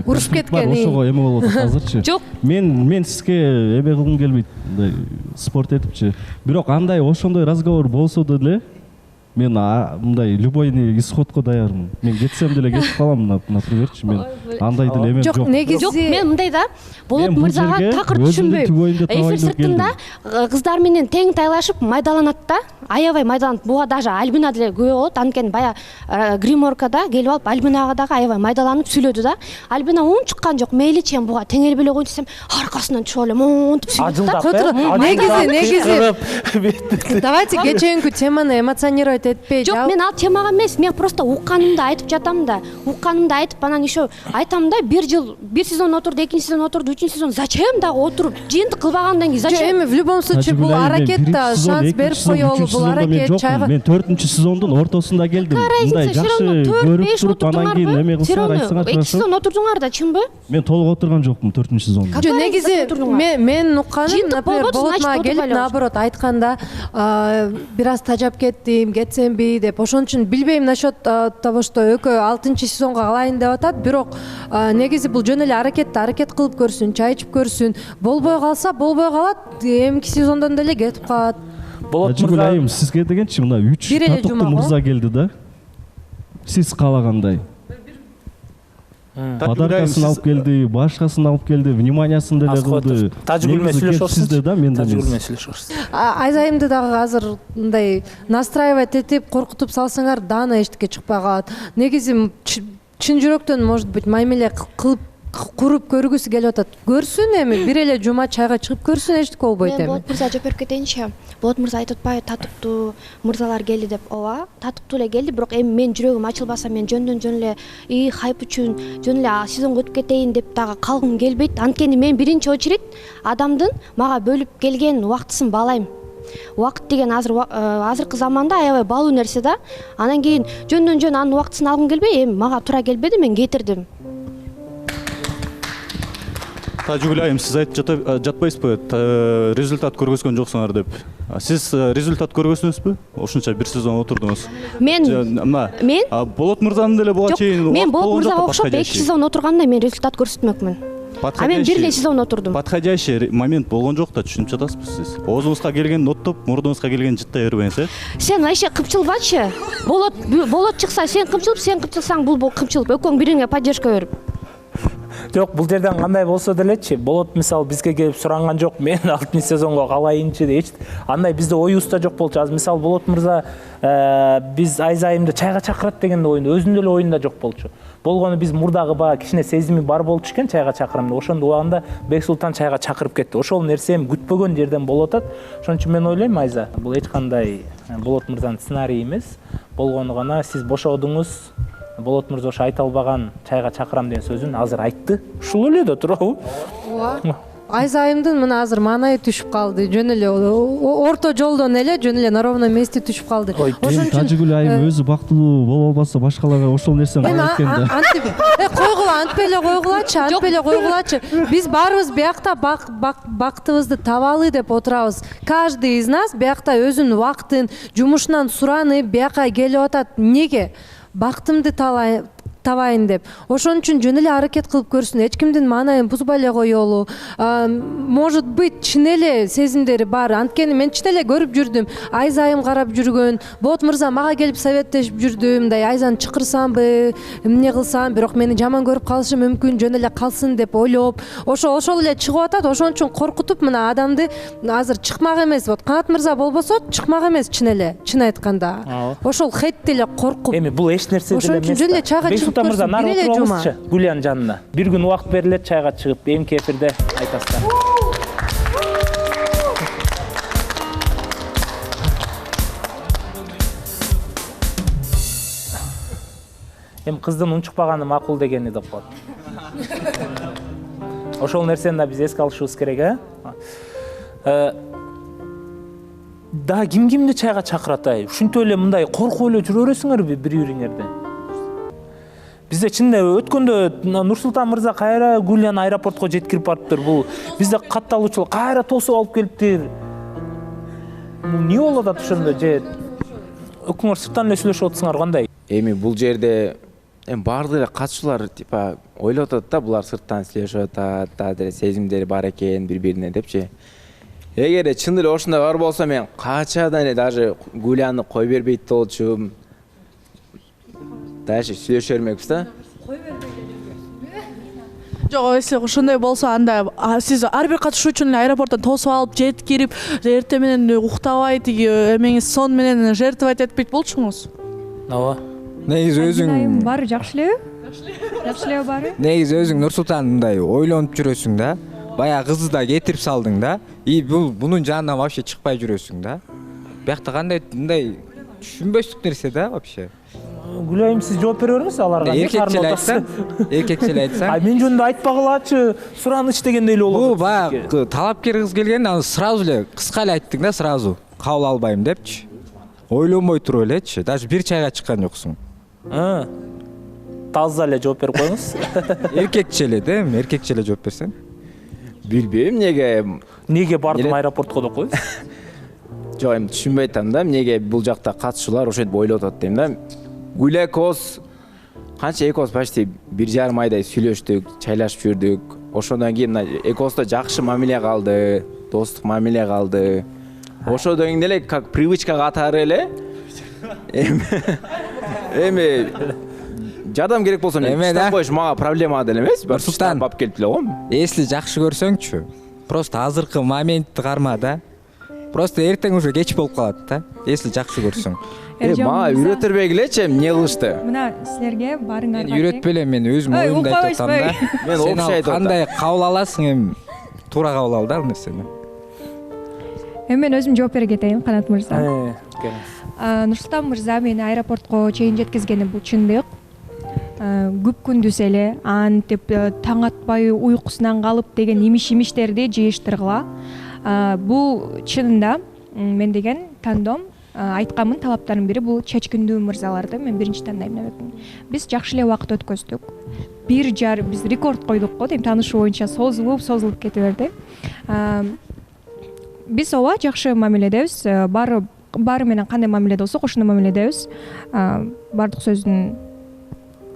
урушуп кеткен. Ошого эме болот азырчы. Жок. Мен сизге эме кылгым келбейт, мындай спорт этипчи. Бирок андай ошондой разговор болсо деле мен мындай любойный исходко даярмын. Мен кетсем деле кетип калам, напримерчи. Мен андай деле эмем жок. Жок, мен мындай да, Болот мырзага такыр түшүнбөйм. Эфир сыртында кыздар менен тең тайлашып майдаланат да, аябай майдаланат. Буга даже Альбина деле күбө болот. Анткени бая гриморкада келип алып Альбинага дагы аябай майдаланып сүйлөдү да. Альбина унчуккан жок, мейличи буга теңел беле коюн десем, аркасынан түшүп эле монтуп сүйлөдү да. Негизи. Давайте кечээнкү теманы эмоционировать этпей. Жок, мен ал темага эмес, мен просто укканымды айтып жатам да. Укканымды айтып, анан еще айта айтам да, бир сезон отурду, экинчи сезон отурду, үчүнчү сезон зачем дагы отуруп жыйынтык кылбагандан кийин зачем? Эми в любом случае бул аракет да, шанс берип коелу, бул аракет чайга. Мен 4-чү сезондун ортосунда келдим. Мындай жакшы көрүп туруп анан кийин эме кылсаңар айтсаңар эки сезон отурдуңар да, чынбы? Мен толук отурган жокмун 4-чү сезондо. Жок, негизи мен укканым, например, болотума келип наоборот айтканда, бир аз тажап кетсемби деп, ошон үчүн билбейм насчет того, что экөө 6-сезонго калайын деп атат, бирок негизи бул жөн эле аракет кылып көрсүн, чай ичип көрсүн. Болбой калса, болбой калат, эмки сезондон деле кетип калат. Болот мырза, сизге дегенчи мына 3 татыктуу мырза келди да. Сиз каалагандай. Подаркасын алып келди, башкасын алып келди, вниманиясын деле кылды. Тажигүл менен сүйлөшөсүз. Сизде да, мен Тажигүл менен сүйлөшөсүз. Айзайымды дагы азыр мындай настраивать этип, коркутуп салсаңар, дана эчтеке чыкпай калат. Негизи чын жүрөктөн, может быть, мамиле кылып куруп көргүсү келип атат. Көрсүн эми, бир эле жума чайга чыгып көрсүн, эчтеке болбойт эми. Болот мырза жооп берип кетейинчи. Болот мырза айтып атпайбы, татыктуу мырзалар келди деп. Ооба, татыктуу эле келди, бирок эми мен жүрөгүм ачылбаса, мен жөн эле хайп үчүн жөн эле сезонго өтүп кетейин деп дагы калгым келбейт. Анткени мен биринчи очередь адамдын мага бөлүп келген убактысын баалайм. Убакыт деген азыркы заманда аябай баалуу нерсе да. Анан кийин жөн анын убактысын алгым келбей, эми мага туура келбеди, мен кетирдим. Тажигүл айым, сиз айтып жатпайсызбы, результат көргөзгөн жоксуңар деп. Сиз результат көргөзсүңүзбү? Ошончо бир сезон отурдуңуз. Мен Болот мырзанын деле буга чейин мен Болот мырзага окшоп 2 сезон отурганда мен результат көрсөтмөкмүн. Мен бир эле сезон отурдум. Подходящий момент болгон жок да, түшүнүп жатасызбы сиз? Оозуңузга келген оттоп, мурдуңузга келген жыттай бербеңиз, Сен вообще кымчылбачы. Болот чыкса, сен кымчылсаң, бул кымчылып, экөөң бириңе поддержка берип. Жок, бул жерден кандай болсо делечи, Болот мисалы бизге келип суранган жок, мен 6-сезонго калайынчы деп. Андай бизде оюбузда жок болчу. Азыр мисалы Болот мырза биз Айзайымды чайга чакырат деген оюнда өзүнүн эле оюнда жок болчу. Болгону биз мурдагы баа кичине сезими бар болчу экен чайга чакырам деп. Ошондо убагында Бексултан чайга чакырып кетти. Ошол нерсе эми күтпөгөн жерден болуп атат. Ошон үчүн мен ойлойм, Айза, бул эч кандай Болот мырзанын сценарийи эмес. Болгону гана сиз бошодуңуз. Болот мырза ошо айта албаган чайга чакырам деген сөзүн азыр айтты. Ушул эле да туурабы? Ооба. Айзайымдын мына азыр маанайы түшүп калды. Жөн эле орто жолдон эле жөн эле на ровном месте түшүп калды. Ошон үчүн Тажигүл айым өзү бактылуу боло албаса башкаларга ошол нерсени кылат экен да. Койгула, антпеле койгулачы. Биз баарыбыз биякта бактыбызды табалы деп отурабыз. Каждый из нас биякта өзүнүн убактын, жумушунан суранып бияка келип атат. Неге? Бактымды табайын деп. Ошон үчүн жөн эле аракет кылып көрсүн. Эч кимдин маанайын бузбай эле коелу. Может быть, чын эле сезимдери бар. Анткени мен чын эле көрүп жүрдүм. Айзайым карап жүргөн. Болот мырза мага келип советтешип жүрдү. Мындай Айзаны чакырсамбы, эмне кылсам, бирок мени жаман көрүп калышы мүмкүн, жөн эле калсын деп ойлоп. Ошол эле чыгып атат. Ошон үчүн коркутуп мына адамды азыр чыкмак эмес. Вот Канат мырза болбосо чыкмак эмес чын эле, чын айтканда. Ошол хет деле коркуп. Эми бул эч нерсе деле эмес. Ошон үчүн жөн эле чайга чыгып Султан мырза, нары отурабызчы Гүлянын жанына. Бир күн убакыт берилет чайга чыгып, эмки эфирде айтасыздар. Эми кыздын унчукпаганы макул дегени деп коет. Ошол нерсени да биз эске алышыбыз керек, Да кимди чайга чакырат ай? Ушинтип эле мындай коркуп эле жүрө бересиңерби бири-бириңерден? Бизде чында өткөндө Нурсултан мырза кайра Гүлян аэропортко жеткирип барыптыр. Бул бизде катталуучулар кайра тосуп алып келиптир. Эмне болуп атат ошондо же өкмөр сырттан эле сүйлөшүп атсыңар кандай? Эми бул жерде баардык эле катышуулар типа ойлоп атат да, булар сырттан сүйлөшүп атат, да сезимдери бар экен бири-бирине депчи. Эгерде чын эле ошондой бар болсо мен качадан эле даже Гүлянды кой бербейт болчумун. Дальше сүйлөшө бермекпиз да. Жок, если ошондой болсо анда сиз ар бир катышуучуну аэропорттон тосуп алып жеткирип, эртең менен уктабай тиги эмеңиз сон менен жертвовать этпейт болчуңуз. Ооба. Негизи өзүң баары жакшы элеби? Жакшы элеби баары? Негизи өзүң Нурсултан мындай ойлонуп жүрөсүң да. Баягы кызды да кетирип салдың да. И бунун жанынан вообще чыкпай жүрөсүң да. Биякта кандай мындай түшүнбөстүк нерсе да вообще. Гүлайым, сиз жооп бере бериңиз аларга. Эркекчеле айтсаң, эркекчеле айтсаң. Мен жөнүндө айтпагылачы, сураныч дегендей эле болот. Бул баягы талапкер кыз келгенде аны сразу эле кыска эле айттың да, сразу кабыл албайм депчи. Ойлонбой туруп элечи, даже бир чайга чыккан жоксуң. Таза эле жооп берип коюңуз. Эркекчеле да, эркекчеле жооп берсең. Билбейм Неге бардым аэропортко деп коебуз. Жок, эми түшүнбөй атам да, эмнеге бул жакта катышуулар ошентип ойлоп атат дейм да. Гүл экөөбүз канча экөөбүз почти 1,5 айдай сүйлөштүк, чайлашып жүрдүк. Ошондон кийин экөөбүз да жакшы мамиле калды, достук мамиле калды. Ошодон кийин эле как привычка катары эле эми жардам керек болсо мен штаб коюш мага проблема деле эмес. Нурсултан алып келип эле коем. Если жакшы көрсөңчү, просто азыркы моментти карма да. Просто эртең уже кеч болуп калат да. Если жакшы көрсөң. Мага үйрөтөрбегилечи эмне кылышты. Мына силерге барыңар. Мен үйрөтпөлөм, мен өзүм оюмду айтып атам да. Мен окшойт атам. Кандай кабыл аласың эми? Туура кабыл ал да ал нерсени. Мен өзүм жооп бере кетейин, Канат мырза. Нурсултан мырза мени аэропортко чейин жеткизгени бул чындык. Күп күндүз эле антип таң атпай уйкусунан калып деген имиш-имиштерди жыйыштыргыла. Бул чынында мен деген тандоом айтканмын, талаптардын бири бул чечкиндүү мырзаларды мен биринчи тандайм деп аттым. Биз жакшы эле убакыт өткөздүк. Биз рекорд койдук го дейм, таанышуу боюнча созулуп кете берди. Биз ооба жакшы мамиледебиз. Баары менен кандай мамиледе болсок ошондой мамиледебиз. Бардык сөздүн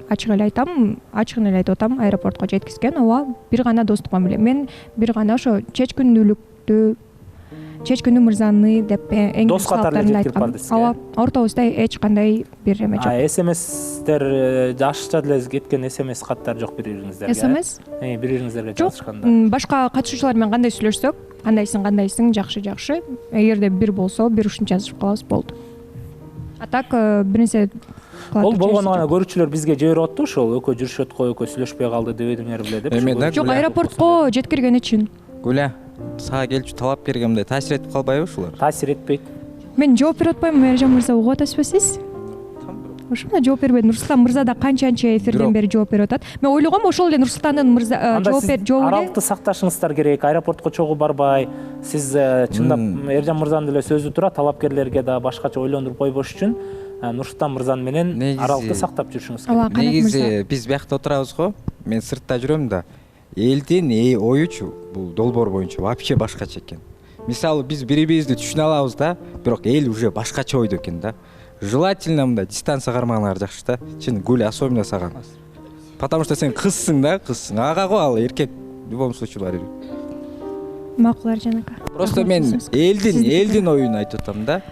ачык эле айтып атам, аэропортко жеткизген ооба бир гана достук мамиле. Мен бир гана ошо чечкиндүүлүктү, чечкиндүү мырзаны деп эң дос катары айткам. Ооба, ортобузда эч кандай бир эме жок. СМСтер жашча деле кеткен СМС каттар жок бири-бириңиздерге. СМС? Бири-бириңиздерге жазышканда. Башка катышуучулар менен кандай сүйлөшсөк, кандайсың, жакшы. Эгерде бир болсо, бир ушунча жазышып калабыз, болду. А так бир нерсе болгону гана көрүүчүлөр бизге жиберип атты, ошол экөө жүрүшөт го, экөө сүйлөшпөй калды дебедиңер беле деп. Жок, аэропортко жеткирген үчүн. Гүлә, сага келчү талапкерге мындай таасир этип калбайбы ушулар? Таасир этпейт. Мен жооп берип атпаймынбы, Мээржан мырза, угуп атасызбы сиз? Ошондо жооп бербейт. Нурсултан мырза да канчанча эфирден бери жооп берип атат. Мен ойлогом ошол эле Нурсултандын мырза жооп аралыкты сакташыңыздар керек. Аэропортко чогуу барбай, сиз чындап Эржан мырзанын деле сөзү тура, талапкерлерге да башкача ойлондуруп койбош үчүн Нурсултан мырзан менен аралыкты сактап жүрүшүңүз керек. Негизи биз биякта отурабыз го. Мен сыртта жүрөм да. Элдин оючу бул долбоор боюнча вообще башкача экен. Мисалы биз бири-бирибизди түшүнө алабыз да, бирок эл уже башкача ойдо экен да. Желательно мындай дистанция кармаганыңар жакшы да. Чын Гүл, особенно сага. Потому что сен кызсың да, кызсың. Ага го ал эркек в любом случае бар. Макул Эржан ака. Просто мен элдин оюн айтып атам да.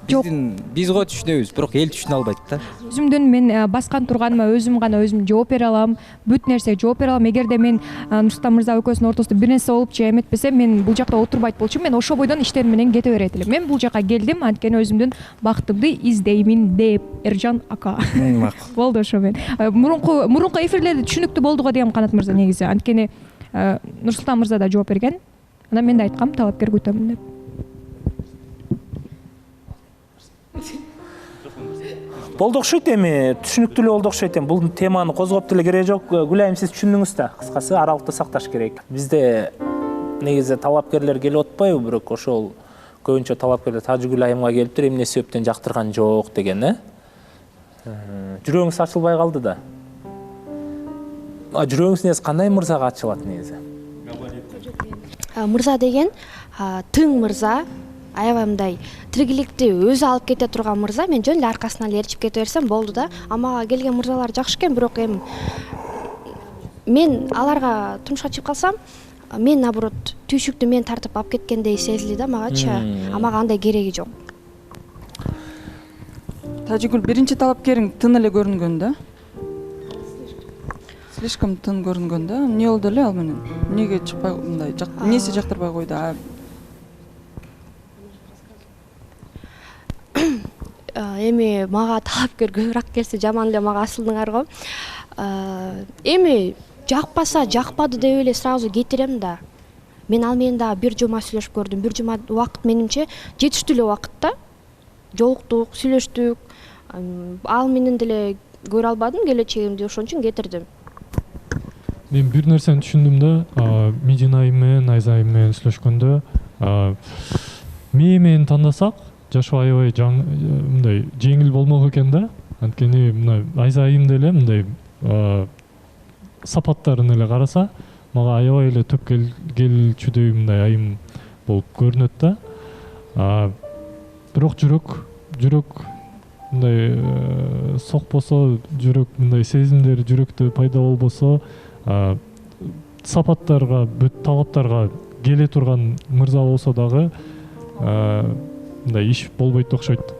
Биз го түшүнөбүз, бирок эл түшүнө албайт да. Өзүмдүн мен баскан турганыма өзүм жооп бере алам. Бүт нерсе жооп бере алам. Эгерде мен Нурсултан мырза экөөсүнүн ортосунда бир нерсе болуп же эметпесем, мен бул жакта отурбайт болчумун. Мен ошо бойдон иштерим менен кете берет элем. Мен бул жака келдим, анткени өзүмдүн бактымды издеймин деп Эржан ака. Болду ошо мен. Мурунку эфирлерде түшүнүктүү болду го дейм, Канат мырза, негизи. Анткени Нурсултан мырза да жооп берген. Анан мен да айткам, талапкер күтөмүн деп. Болду окшойт эми, түшүнүктүү болду окшойт эми. Бул теманы козгоп деле кереги жок. Гүлайым, сиз түшүндүңүз да, кыскасы аралыкты сакташ керек. Бизде негизи талапкерлер келип атпайбы, бирок ошол көбүнчө талапкерлер Тажы Гүлайымга келиптир, эмне себептен жактырган жок деген, жүрөгүңүз ачылбай калды да. Жүрөгүңүз негизи кандай мырзага ачылат негизи? Мырза деген тың мырза, аябай мындай тиргиликти өзү алып кете турган мырза. Мен жөн эле аркасынан ээрчип кете берсем болду да. Мага келген мырзалар жакшы экен, бирок эми мен аларга турмушка чыгып калсам, мен наоборот түйшүктү мен тартып алып кеткендей сезилди да магачы. Мага андай кереги жок. Тажигүл, биринчи талапкериң тын эле көрүнгөн да. Слишком тын көрүнгөн да. Эмне болду эле ал менен? Эмнеге чыкпай мындай эмнеси жактырбай койду? Эми мага талапкер көбүрөөк келсе жаман эле мага асылдыңар го. Эми жакпаса жакпады деп эле сразу кетирем да. Мен ал менен дагы бир жума сүйлөшүп көрдүм. Бир жума убакыт менимче жетиштүү эле убакыт да. Жолуктук, сүйлөштүк. Ал менен деле көрө албадым келечегимди, ошон үчүн кетирдим. Мен бир нерсени түшүндүм да, Медина айым менен Айза айым менен сүйлөшкөндө, менен тандасак жашоо аябай мындай жеңил болмок экен да. Анткени мына Айза айым деле мындай сапаттарын эле караса, мага аябай эле төп келчүдөй мындай айым болуп көрүнөт да. Бирок жүрөк мындай сокпосо, жүрөк мындай сезимдери жүрөктө пайда болбосо, сапаттарга, бүт талаптарга келе турган мырза болсо дагы мындай иш болбойт окшойт.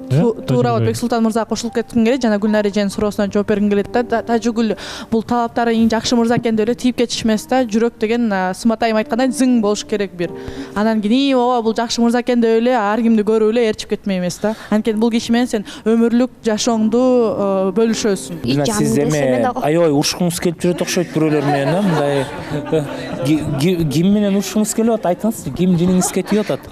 Туура Бексултан мырза кошулуп кетким келет, жана Гүлнар эженин суроосуна жооп бергим келет да. Тажыгүл бул талаптары эң жакшы мырза экен деп эле тийип кетиш эмес да. Жүрөк деген Сымат айым айткандай зың болуш керек бир. Анан кийин ооба бул жакшы мырза экен деп эле ар кимди көрүп эле ээрчип кетмей эмес да. Анткени бул киши менен сен өмүрлүк жашооңду бөлүшөсүң. Сиз эме аябай урушкуңуз келип жүрөт окшойт бирөөлөр менен, мындай ким менен урушкуңуз келип атат, айтыңызчы, ким жиниңизге тийип атат?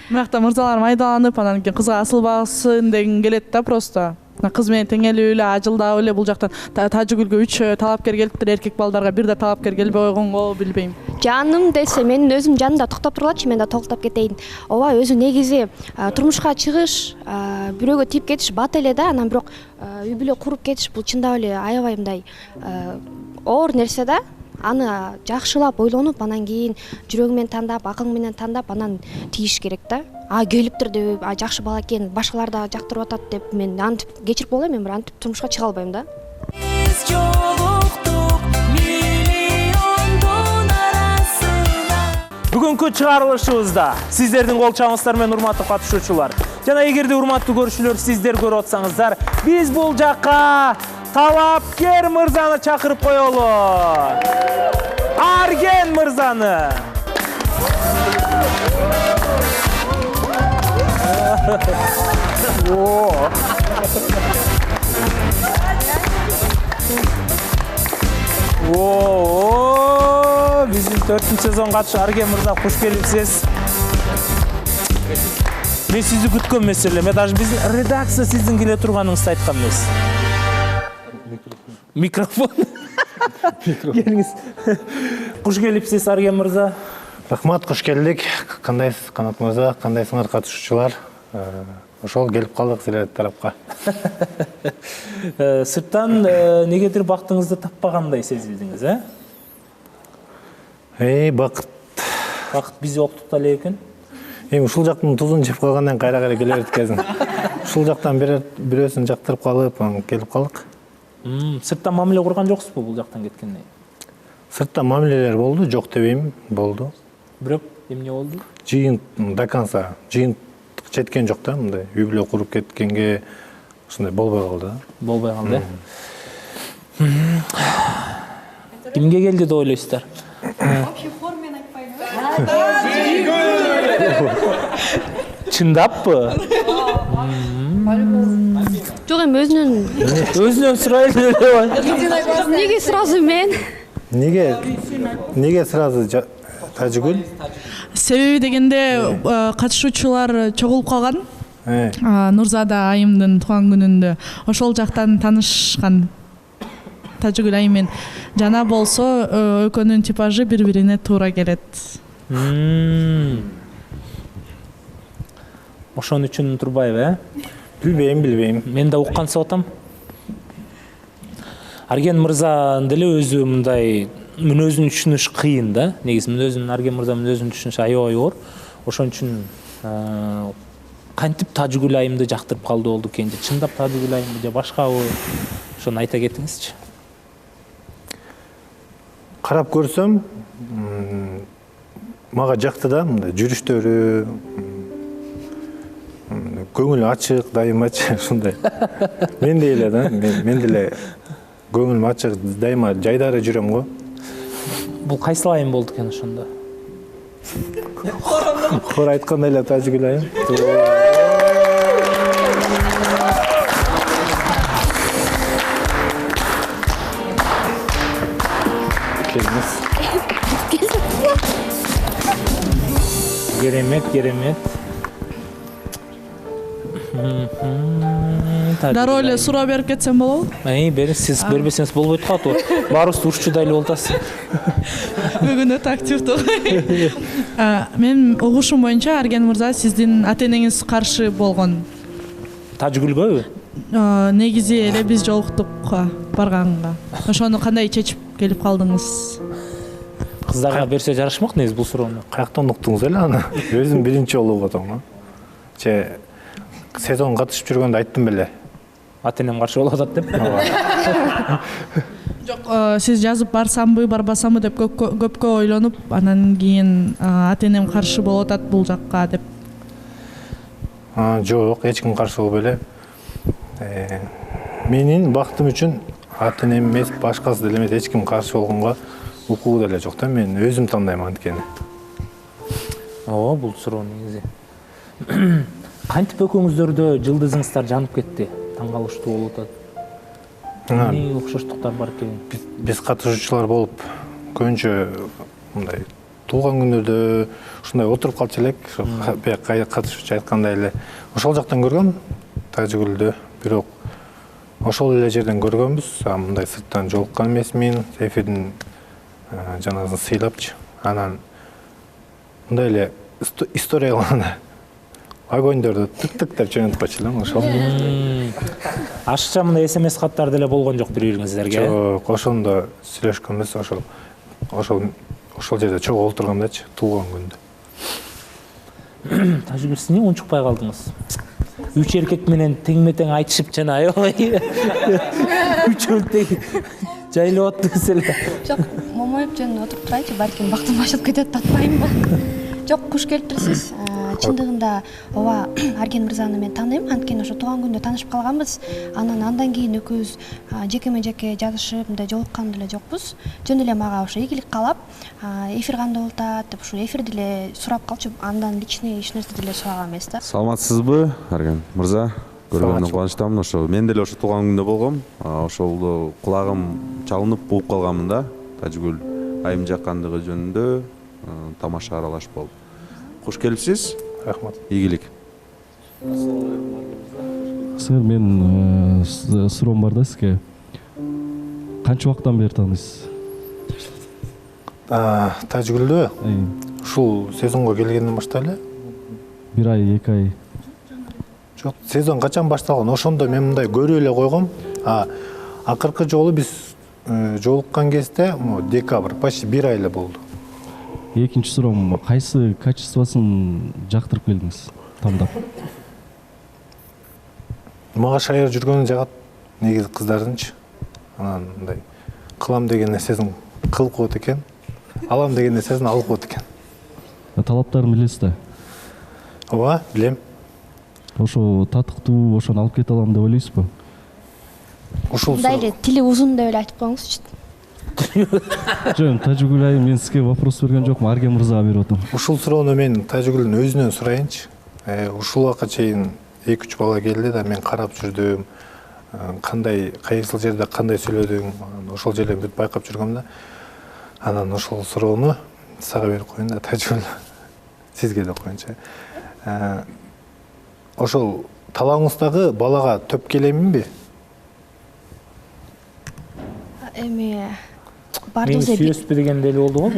Мынакта мырзалар майдаланып, анан кийин кызга асылбасын деген келет да просто. Кыз менен теңелип эле, ажылдап эле бул жактан Тажыгүлгө 3 талапкер келиптир, эркек балдарга бир да талапкер келбей койгонго билбейм. Жаным десе, менин өзүм жанымда токтоп тургулачы, мен да толуктап кетейин. Ооба, өзү негизи турмушка чыгыш, бирөөгө тийип кетиш бат эле да, анан бирок үй бүлө куруп кетиш бул чындап эле аябай мындай оор нерсе да. Аны жакшылап ойлонуп, анан кийин жүрөгүң менен тандап, акылың менен тандап, анан тийиш керек да. Келиптир деп, жакшы бала экен, башкалар да жактырып атат деп мен антип кечирип болом, мен антип турмушка чыга албайм да. Бүгүнкү чыгарылышыбызда сиздердин кол чабыңыздар менен урматтуу катышуучулар. Жана эгерде урматтуу көрүүчүлөр сиздер көрүп атсаңыздар, биз бул жакка талапкер мырзаны чакырып коелу. Арген мырзаны. Биздин 4-сезон катышы Арген мырза, куш келипсиз. Мен сизди күткөн эмес элем, даже биздин редакция сиздин келе турганыңызды айткан эмес. Микрофон. Келиңиз. Куш келипсиз Арген мырза. Рахмат, куш келдик. Кандайсыз Канат мырза, кандайсыңар катышуучулар? Ошол келип калдык силер тарапка. Сырттан негедир бактыңызды таппагандай сезилдиңиз, Бакыт. Бакыт бизи октупта эле экен. Ушул жактын тузун жеп калгандан кайра келе берет экенсиң. Ушул жактан бирөөсүн жактырып калып, келип калдык. Сырттан мамиле курган жоксузбу бул жактан кеткенден? Сырттан мамилелер болду, жок дебейм, болду. Бирок эмне болду? Жыйын до конца, жыйын жеткен жок да, мындай үй бүлө куруп кеткенге ушундай болбой калды. Болбой калды. Кимге келди деп ойлойсуздар? Вообще формен айтпайбы? Чындаппы? Жок, эми өзүнөн сурайлы эле. Неге сразу мен? Неге сразу Тажыгүл? Себеби дегенде катышуучулар чогулуп калган. Нурзада айымдын тууган күнүндө ошол жактан таанышкан. Тажыгүл айым менен жана болсо экөөнүн типажы бири-бирине туура келет. Ошон үчүн турбайбы, Билбейм. Мен да уккансып атам. Арген мырза деле өзү мындай мүнөзүн түшүнүш кыйын да. Негизи мүнөзүн Арген мырза мүнөзүн түшүнүш аябай оор. Ошон үчүн кантип Тажыгүл айымды жактырып калды болду экен же? Чындап Тажыгүл айымбы же башкабы? Ошону айта кетиңизчи. Карап көрсөм, мага жакты да, мындай жүрүштөрү, көңүл ачык, дайыма ачык, ушундай. Мен деле да, мен деле көңүлүм ачык, дайыма жайдары жүрөм го. Бул кайсыл айым болду экен ошондо? Хор айткандай эле Тажыгүл айым. Келиңиз. Керемет. дароо эле суроо берип кетсем болобу? Сиз бербесеңиз болбойт го атуу. Баарыбызды урчудай эле болтасыз. Бүгүн өтө активдүү. Менин угушум боюнча Арген мырза сиздин ата энеңиз каршы болгон. Тажигүлгөбү? Негизи эле биз жолуктук барганга. Ошону кандай чечип келип калдыңыз? Кыздарга берсе жарашмак негизи бул суроону. Каяктан уктуңуз эле аны? Өзүм биринчи жолу угуп атам го. Сезон катышып жүргөндө айттым беле. Ата энем каршы болуп атат деп. Жок, сиз жазып барсамбы, барбасамбы деп көпкө ойлонуп, анан кийин ата энем каршы болуп атат бул жакка деп. Жок, эч ким каршы болбой эле. Менин бактым үчүн ата энем эмес, башкасы деле эмес, эч ким каршы болгонго укугу деле жок да. Мен өзүм тандайм анткени. Ооба, бул суроо негизи. Кантип экөөңүздөрдө жылдызыңыздар жанып кетти? Таң калыштуу болуп атат. Эмне окшоштуктар бар экен? Биз катышуучулар болуп, көбүнчө мындай туулган күнүдө ушундай отуруп калчу элек, катышуучу айткандай эле. Ошол жактан көргөм Тажигүлдү, бирок ошол эле жерден көргөнбүз. Мындай сырттан жолуккан эмесмин, эфирдин жанагысын сыйлапчы. Анан мындай эле история кылганда огоньдорду тык-тык деп жөнөтүп койчу элем ошол. Ашыкча мындай СМС каттар деле болгон жок бири-бириңиздерге? Жок, ошондо сүйлөшкөнбүз, ошол жерде чогуу олтургандачы, туулган күндө. Тажигүл, сиз эмне унчукпай калдыңыз? Үч эркек менен теңме-тең айтышып жана аябай үчөө тең жайлап аттыңыз эле. Жок, момоюп жөн отуруп турайынчы, балким бактым башып кетет атпайбы. Жок, куш келиптирсиз. Чындыгында ооба, Арген мырзаны мен тааныйм, анткени ошо тууган күндө таанышып калганбыз. Андан кийин экөөбүз жеке-жеке жазышып, мындай жолуккан деле жокпуз. Жөн эле мага ошо ийгилик каалап, эфир кандай болуп атат деп ушу эфирди эле сурап калчу, андан личный эч нерсе деле сураган эмес да. Саламатсызбы, Арген мырза? Көргөнүмө кубанычтамын. Ошо мен деле ошо туулган күндө болгом. Ошолдо кулагым чалынып угуп калганмын да. Тажигүл айым жаккандыгы жөнүндө тамаша аралашып болуп. Куш келипсиз. Рахмат. Ийгилик. Сэр, мен суроом бар да сизге. Канча убакыттан бери тааныйсыз? Тажигүлдү ушул сезонго келгенден баштап эле. 1 ай, 2 ай. Жок, сезон качан башталган? Ошондо мен мындай көрүп эле койгом. Акыркы жолу биз жолуккан кезде декабрь, почти 1 ай эле болду. Экинчи суроом, кайсы качествосын жактырып келдиңиз, тандап? Мага шаяр жүргөнү жагат, негизи кыздардынчы. Анан мындай кылам деген нерсесин кылып коет экен, алам деген нерсесин алып коет экен. Талаптарын билесиз да? Ооба, билем. Ошо татыктуу, ошону алып кете алам деп ойлойсузбу? Мындай эле тили узун деп эле айтып коюңузчу. Жөн, Тажигүл айым, мен сизге вопрос берген жокмун, Арген мырзага берип атам. Ушул суроону мен Тажигүлдүн өзүнөн сурайынчы. Ушул убакка чейин 2-3 бала келди да, мен карап жүрдүм. Кандай, кайсыл жерде кандай сүйлөдүң, ошол жерлерди бүт байкап жүргөм да. Анан ошол суроону сага берип коеюн да, Тажигүл. Сизге да коеюнчу. Ошол талабыңыздагы балага төп келеминби? Эми Мен сүйөспү деген деле болду го.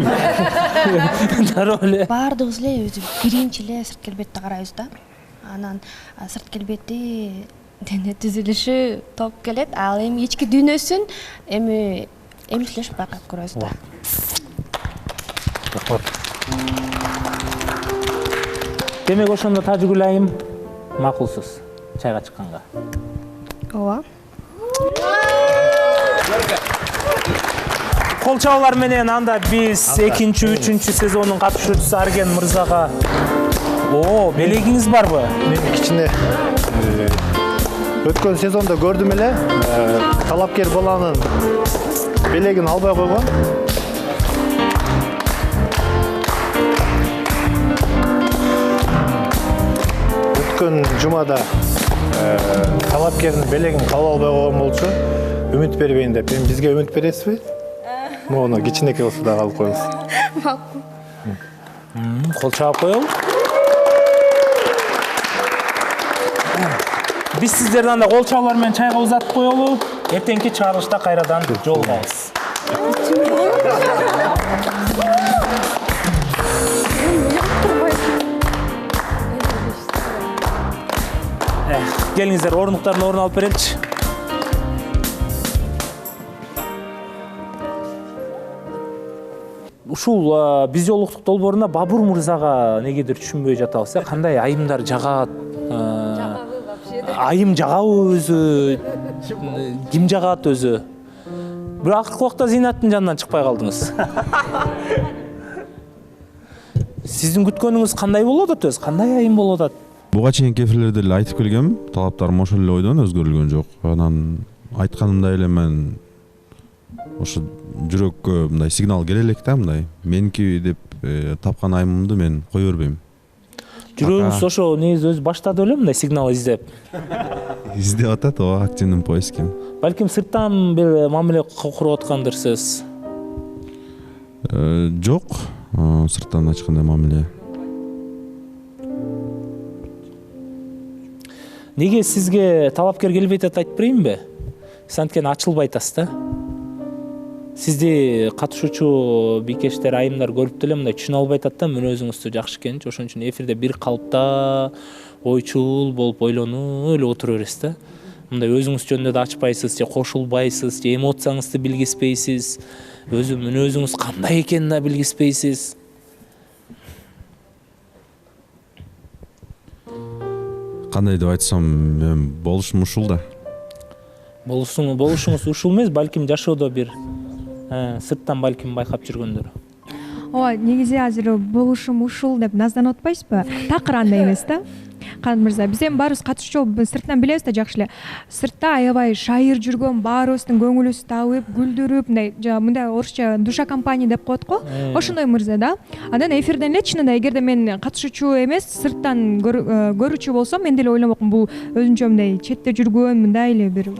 Дароо эле. Баардыгыбыз эле өзү биринчи эле сырт келбетти карайбыз да. Анан сырт келбети, дене түзүлүшү топ келет. Ал эми ички дүйнөсүн эми эмчилешип байкап көрөбүз да. Рахмат. Демек ошондо Тажигүл айым макулсуз чайга чыкканга. Ооба. Кол чабуулар менен анда биз 2-3 сезондун катышуучусу Арген мырзага. Белегиңиз барбы? Мен кичине өткөн сезондо көрдүм эле, талапкер баланын белегин албай койгон. Өткөн жумада талапкердин белегин кабыл албай койгон болчу. Үмүт бербейин деп, бизге үмүт бересизби? Мону кичинекей болсо да алып коюңуз. Макул. Кол чаап коелу. Биз сиздерди анда кол чабуулар менен чайга узатып коелу. Эртеңки чыгарылышта кайрадан жолугабыз. Келиңиздер, орындуктардын ордун алып береличи. Ушул биз жолуктук долбоорунда Бабур мырзага негедир түшүнбөй жатабыз. Кандай айымдар жагат? Айым жагабы өзү? Ким жагат өзү? Бир акыркы убакта Зинаттын жанынан чыкпай калдыңыз. Сиздин күткөнүңүз кандай болот атабыз? Кандай айым болот атат? Буга чейинки эфирлерде эле айтып келгем, талаптарым ошол эле ойдон өзгөрүлгөн жок. Анан айтканымдай эле мен ошо жүрөккө мындай сигнал келе элек да, мындай меники деп тапкан айымымды мен кое бербейм. Жүрөгүңүз ошо негизи өзү баштады беле мындай сигнал издеп? Издеп атат, ооба, активный поиск. Балким сырттан бир мамиле куруп аткандырсыз. Жок, сырттан эч кандай мамиле. Неге сизге талапкер келбей атат айтып берейинби? Сиз анткени ачылбай атасыз да. Сизди катышуучу бийкештер, айымдар көрүп деле мындай түшүнө албай атат да, мүнөзүңүздү жакшы экенин. Ошон үчүн эфирде бир калыпта ойчул болуп ойлонуп эле отура бересиз да. Мындай өзүңүз жөнүндө да ачпайсыз, же кошулбайсыз, же эмоцияңызды билгизбейсиз, өзү мүнөзүңүз кандай экенин да билгизбейсиз. Кандай деп айтсам, мен болушум ушул да. Болушуңуз ушул эмес, балким жашоодо бир сырттан балким байкап жүргөндөр. Ооба, негизи азыр болушум ушул деп назданып атпайсызбы? Такыр андай эмес да. Канат мырза, биз эми баарыбыз катышчу сырттан билебиз да жакшы эле. Сыртта аябай шайыр жүргөн, баарыбыздын көңүлүбүз табып, күлдүрүп, мындай орусча душа компания деп коет го. Ошондой мырза да. Анан эфирден эле чынында эгерде мен катышуучу эмес, сырттан көрүүчү болсом, мен деле ойломокмун, бул өзүнчө мындай четте жүргөн, мындай эле бир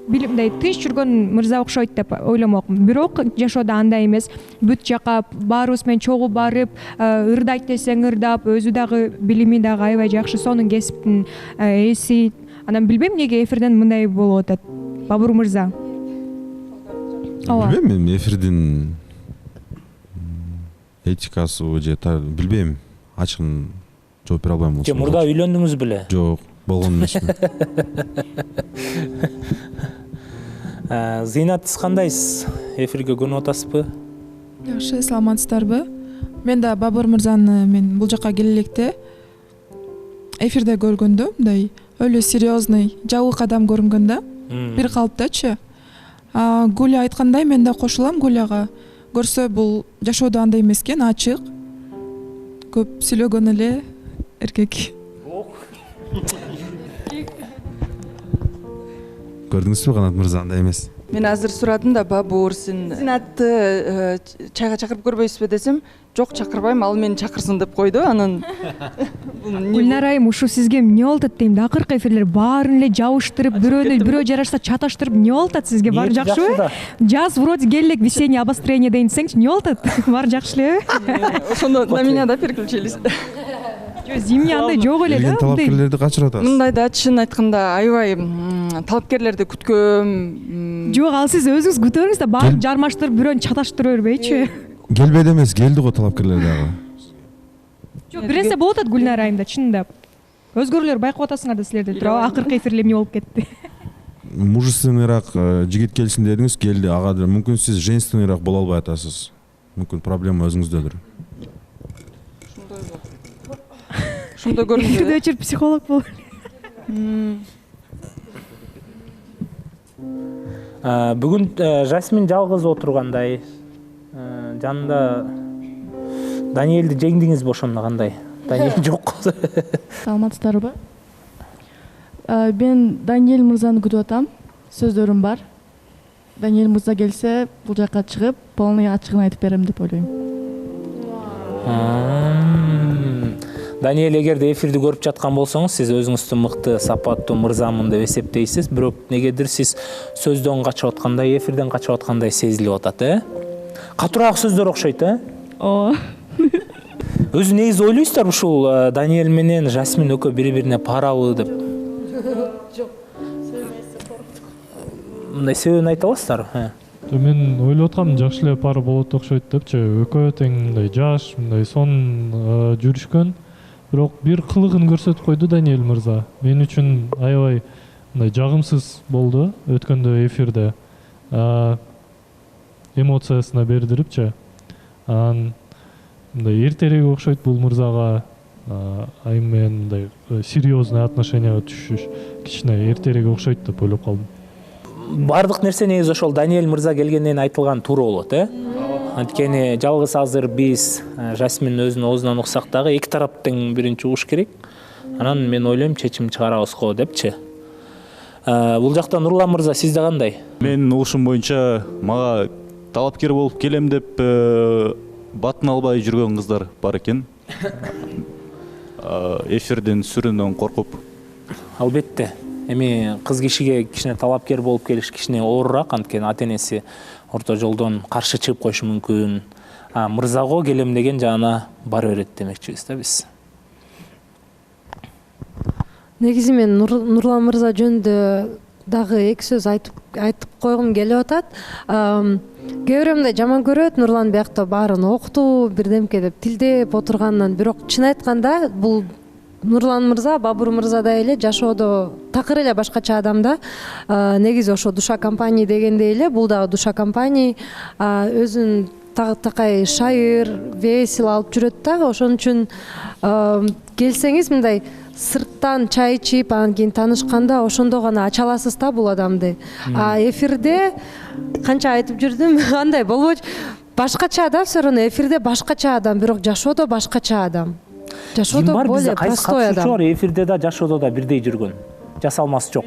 билимдей тынч жүргөн мырза окшойт деп ойломокмун. Бирок жашоодо андай эмес. Бүт жака баарыбыз менен чогуу барып, ырдайт десең ырдап, өзү дагы билими дагы аябай жакшы, сонун кесиптин ээси. Анан билбейм эмнеге эфирден мындай болуп атат. Бабур мырза. Билбейм, мен эфирдин этикасы же билбейм. Ачыгын жооп бере албайм. Же мурда үйлөндүңүз беле? Жок, болгон эмесмин. Зинат, сиз кандайсыз? Эфирге көнүп атасызбы? Жакшы, саламатсыздарбы? Мен да Бабур мырзаны мен бул жака келе электе эфирде көргөндө, мындай өлө серьезный, жабык адам көрүнгөн да. Бир калыптачы. Гуля айткандай, мен да кошулам Гуляга. Көрсө бул жашоодо андай эмес экен, ачык. Көп сүйлөгөн эле эркек. Көрдүңүзбү, Канат мырза андай эмес. Мен азыр сурадым да, Бабур, сен Зинатты чайга чакырып көрбөйсүзбү десем, жок, чакырбайм, ал мени чакырсын деп койду. Анан Гүлнар айым, ушу сизге эмне болуп атат дейм да? Акыркы эфирлер баарын эле жабыштырып, бирөө жарашса чаташтырып, эмне болуп атат сизге? Баары жакшыбы? Жаз вроде келек, весеннее обострение дейин десеңчи, эмне болуп атат? Баары жакшы элеби? Ошондо на меня да переключились. Зимний андай жок эле да. Талапкерлерди качырып атасыз. Мындай да, чын айтканда аябай талапкерлерди күткөм. Жок, ал сиз өзүңүз күтө бериңиз да, баарын жармаштырып, бирөөнү чаташтыра бербейчи. Келбейди эмес, келди го талапкерлер дагы. Жок, бир нерсе болуп атат Гүлнар айымда, чындап. Өзгөрүүлөр байкап атасыңар да силерде, туурабы? Акыркы эфир эмне болуп кетти? Мужественныйраак жигит келсин дедиңиз, келди. Ага мүмкүн сиз женственныйраак боло албай атасыз. Мүмкүн проблема өзүңүздөдүр. Ошондой көрүнүп Эфирде өчүр психолог болуп. Бүгүн Жасмин жалгыз отургандай, жанында Даниэлди жеңдиңизби ошондо кандай? Даниэл жок. Саламатсыздарбы? Мен Даниэл мырзаны күтүп атам. Сөздөрүм бар. Даниэл мырза келсе, бул жака чыгып, полный ачыгын айтып берем деп ойлойм. Даниэл, эгерде эфирди көрүп жаткан болсоңуз, сиз өзүңүздү мыкты, сапаттуу мырзамын деп эсептейсиз, бирок негедир сиз сөздөн качып аткандай, эфирден качып аткандай сезилип атат, Катуураак сөздөр окшойт, Ооба. Өзү негизи ойлойсуздарбы ушул Даниэл менен Жасмин экөө бири-бирине парабы деп? мындай себебин айта аласыздарбы? Мен ойлоп аткам жакшы эле пара болот окшойт депчи. Экөө тең мындай жаш, мындай сонун жүрүшкөн. Бирок бир кылыгын көрсөтүп койду Даниэль мырза. Мен үчүн аябай мындай жагымсыз болду өткөндө эфирде. Эмоциясына бердирипчи. Анан мындай эртерээк окшойт бул мырзага айым менен мындай серьезный отношенияга түшүш кичине эртерээк окшойт деп ойлоп калдым. Бардык нерсе негизи ошол Даниэль мырза келгенден айтылган туура болот, Анткени жалгыз азыр биз Жасмин өзүнүн оозунан уксак дагы эки тараптын биринчи угуш керек. Анан мен ойлойм чечим чыгарабыз го депчи. Бул жакта Нурлан мырза сизде кандай? Менин угушум боюнча мага талапкер болуп келем деп батын албай жүргөн кыздар бар экен. Эфирдин сүрүнөн коркуп. Албетте. Эми кыз кишиге кичине талапкер болуп келиш кичине оорураак, анткени ата-энеси орто жолдон каршы чыгып коюшу мүмкүн. Мырзаго келем деген жана бара берет демекчибиз да биз. Негизи мен Нурлан мырза жөнүндө дагы эки сөз айтып койгум келип атат. Кээ бирөө мындай жаман көрөт, Нурлан биякта баарын окутуу, бирдемке деп тилдеп отурганынан, бирок чын айтканда бул Нурлан мырза, Бабур мырзадай эле жашоодо такыр эле башкача адам да. Негизи ошо душа компания дегендей эле, бул дагы душа компания, өзүн такай шайыр, весел алып жүрөт да. Ошон үчүн келсеңиз мындай сырттан чай ичип, анан кийин таанышканда ошондо гана ача аласыз да бул адамды. Эфирде канча айтып жүрдүм, андай болбочу. Башкача адам, все равно эфирде башкача адам, бирок жашоодо башкача адам. Жашоодо более простой адам. Эфирде да жашоодо да бирдей жүргөн. Жасалмасы жок.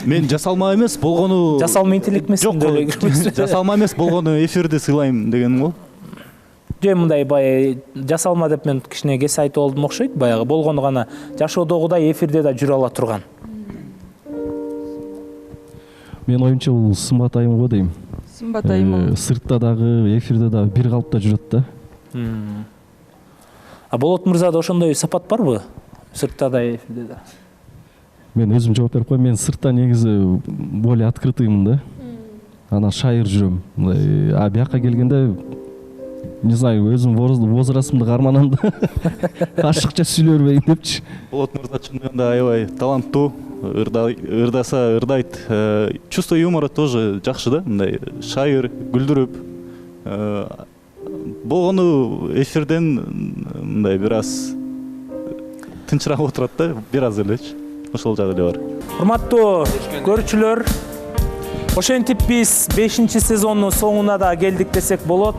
Мен жасалма эмес болгону. Жасалма интеллект эмес. Жасалма эмес болгону эфирде сыйлайм дегеним го. Же мындай бай жасалма деп мен кичине кесе айтып болдум окшойт. Баягы болгону гана жашоодогудай эфирде да жүрө ала турган. Мен оюмча бул сымбат айым го дейм. Сымбат айым. Сыртта дагы, эфирде дагы бир калыпта жүрөт да. Болот мырзада ошондой сапат барбы? Сыртта да, эфирде да. Мен өзүм жооп берип коем. Мен сыртта негизи более открытыймын да. Анан шайыр жүрөм. А бияка келгенде не знаю, өзүм возрастымды карманам да. Ашыкча сүйлөй бербейин депчи. Болот мырза чындыгында аябай таланттуу, ырдаса ырдайт. Чувство юмора тоже жакшы да, мындай шайыр, күлдүрүп. Болгону эфирден мындай бир аз тынчыраак отурат да, бир аз элечи. Ошол жагы эле бар. Урматтуу көрүүчүлөр, ошентип биз 5-сезондун соңуна да келдик десек болот.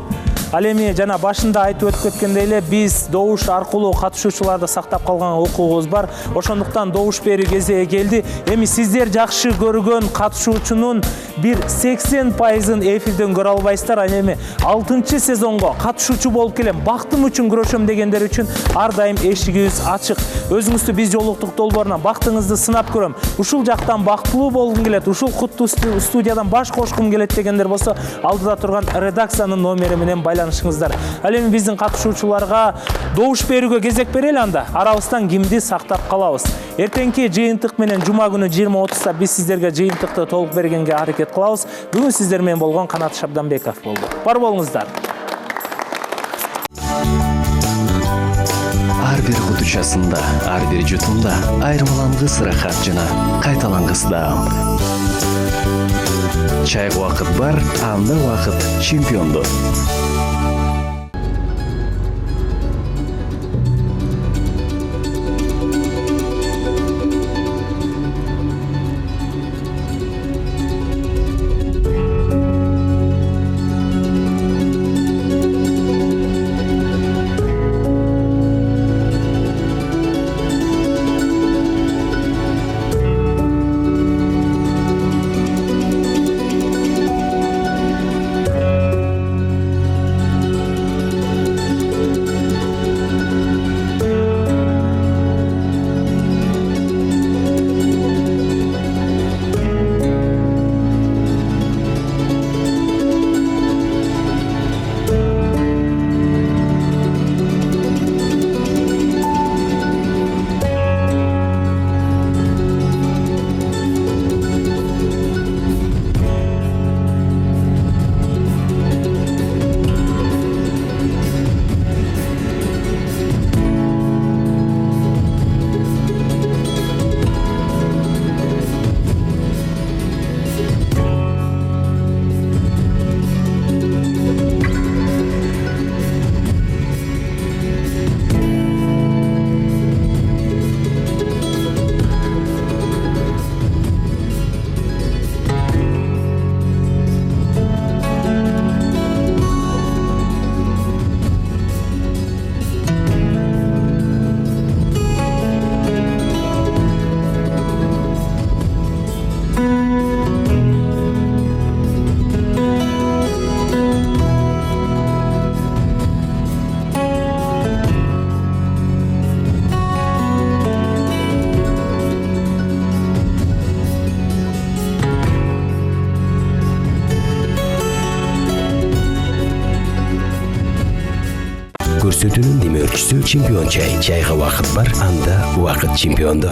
Ал эми жана башында айтып өтүп кеткендей эле биз добуш аркылуу катышуучуларды сактап калган укугубуз бар. Ошондуктан добуш берүү кезеги келди. Эми сиздер жакшы көргөн катышуучунун бир 80%-ын эфирден көрө албайсыздар. Ал эми 6-сезонго катышуучу болуп келем, бактым үчүн күрөшөм дегендер үчүн ар дайым эшигибиз ачык. Өзүңүздү биз жолуктук долбоорунан бактыңызды сынап көрөм. Ушул жактан бактылуу болгум келет, ушул куттуу студиядан баш кошкум келет дегендер болсо, алдыда турган редакциянын номери менен байланышыңыздар. Ал эми биздин катышуучуларга добуш берүүгө кезек берели анда. Арабыздан кимди сактап калабыз? Эртеңки жыйынтык менен жума күнү 20:30 биз сиздерге жыйынтыкты толук бергенге аракет кылабыз. Бүгүн сиздер менен болгон Канат Шабданбеков болду. Бар болуңуздар. Ар бир кутучасында, ар бир жутумда айырмалангыс ырахат жана кайталангыс даам. Чайга убакыт бар, анда убакыт чемпиондо. сүтүнүн демөөрчүсү чемпион чай. Чайга убакыт бар, анда убакыт чемпиондо.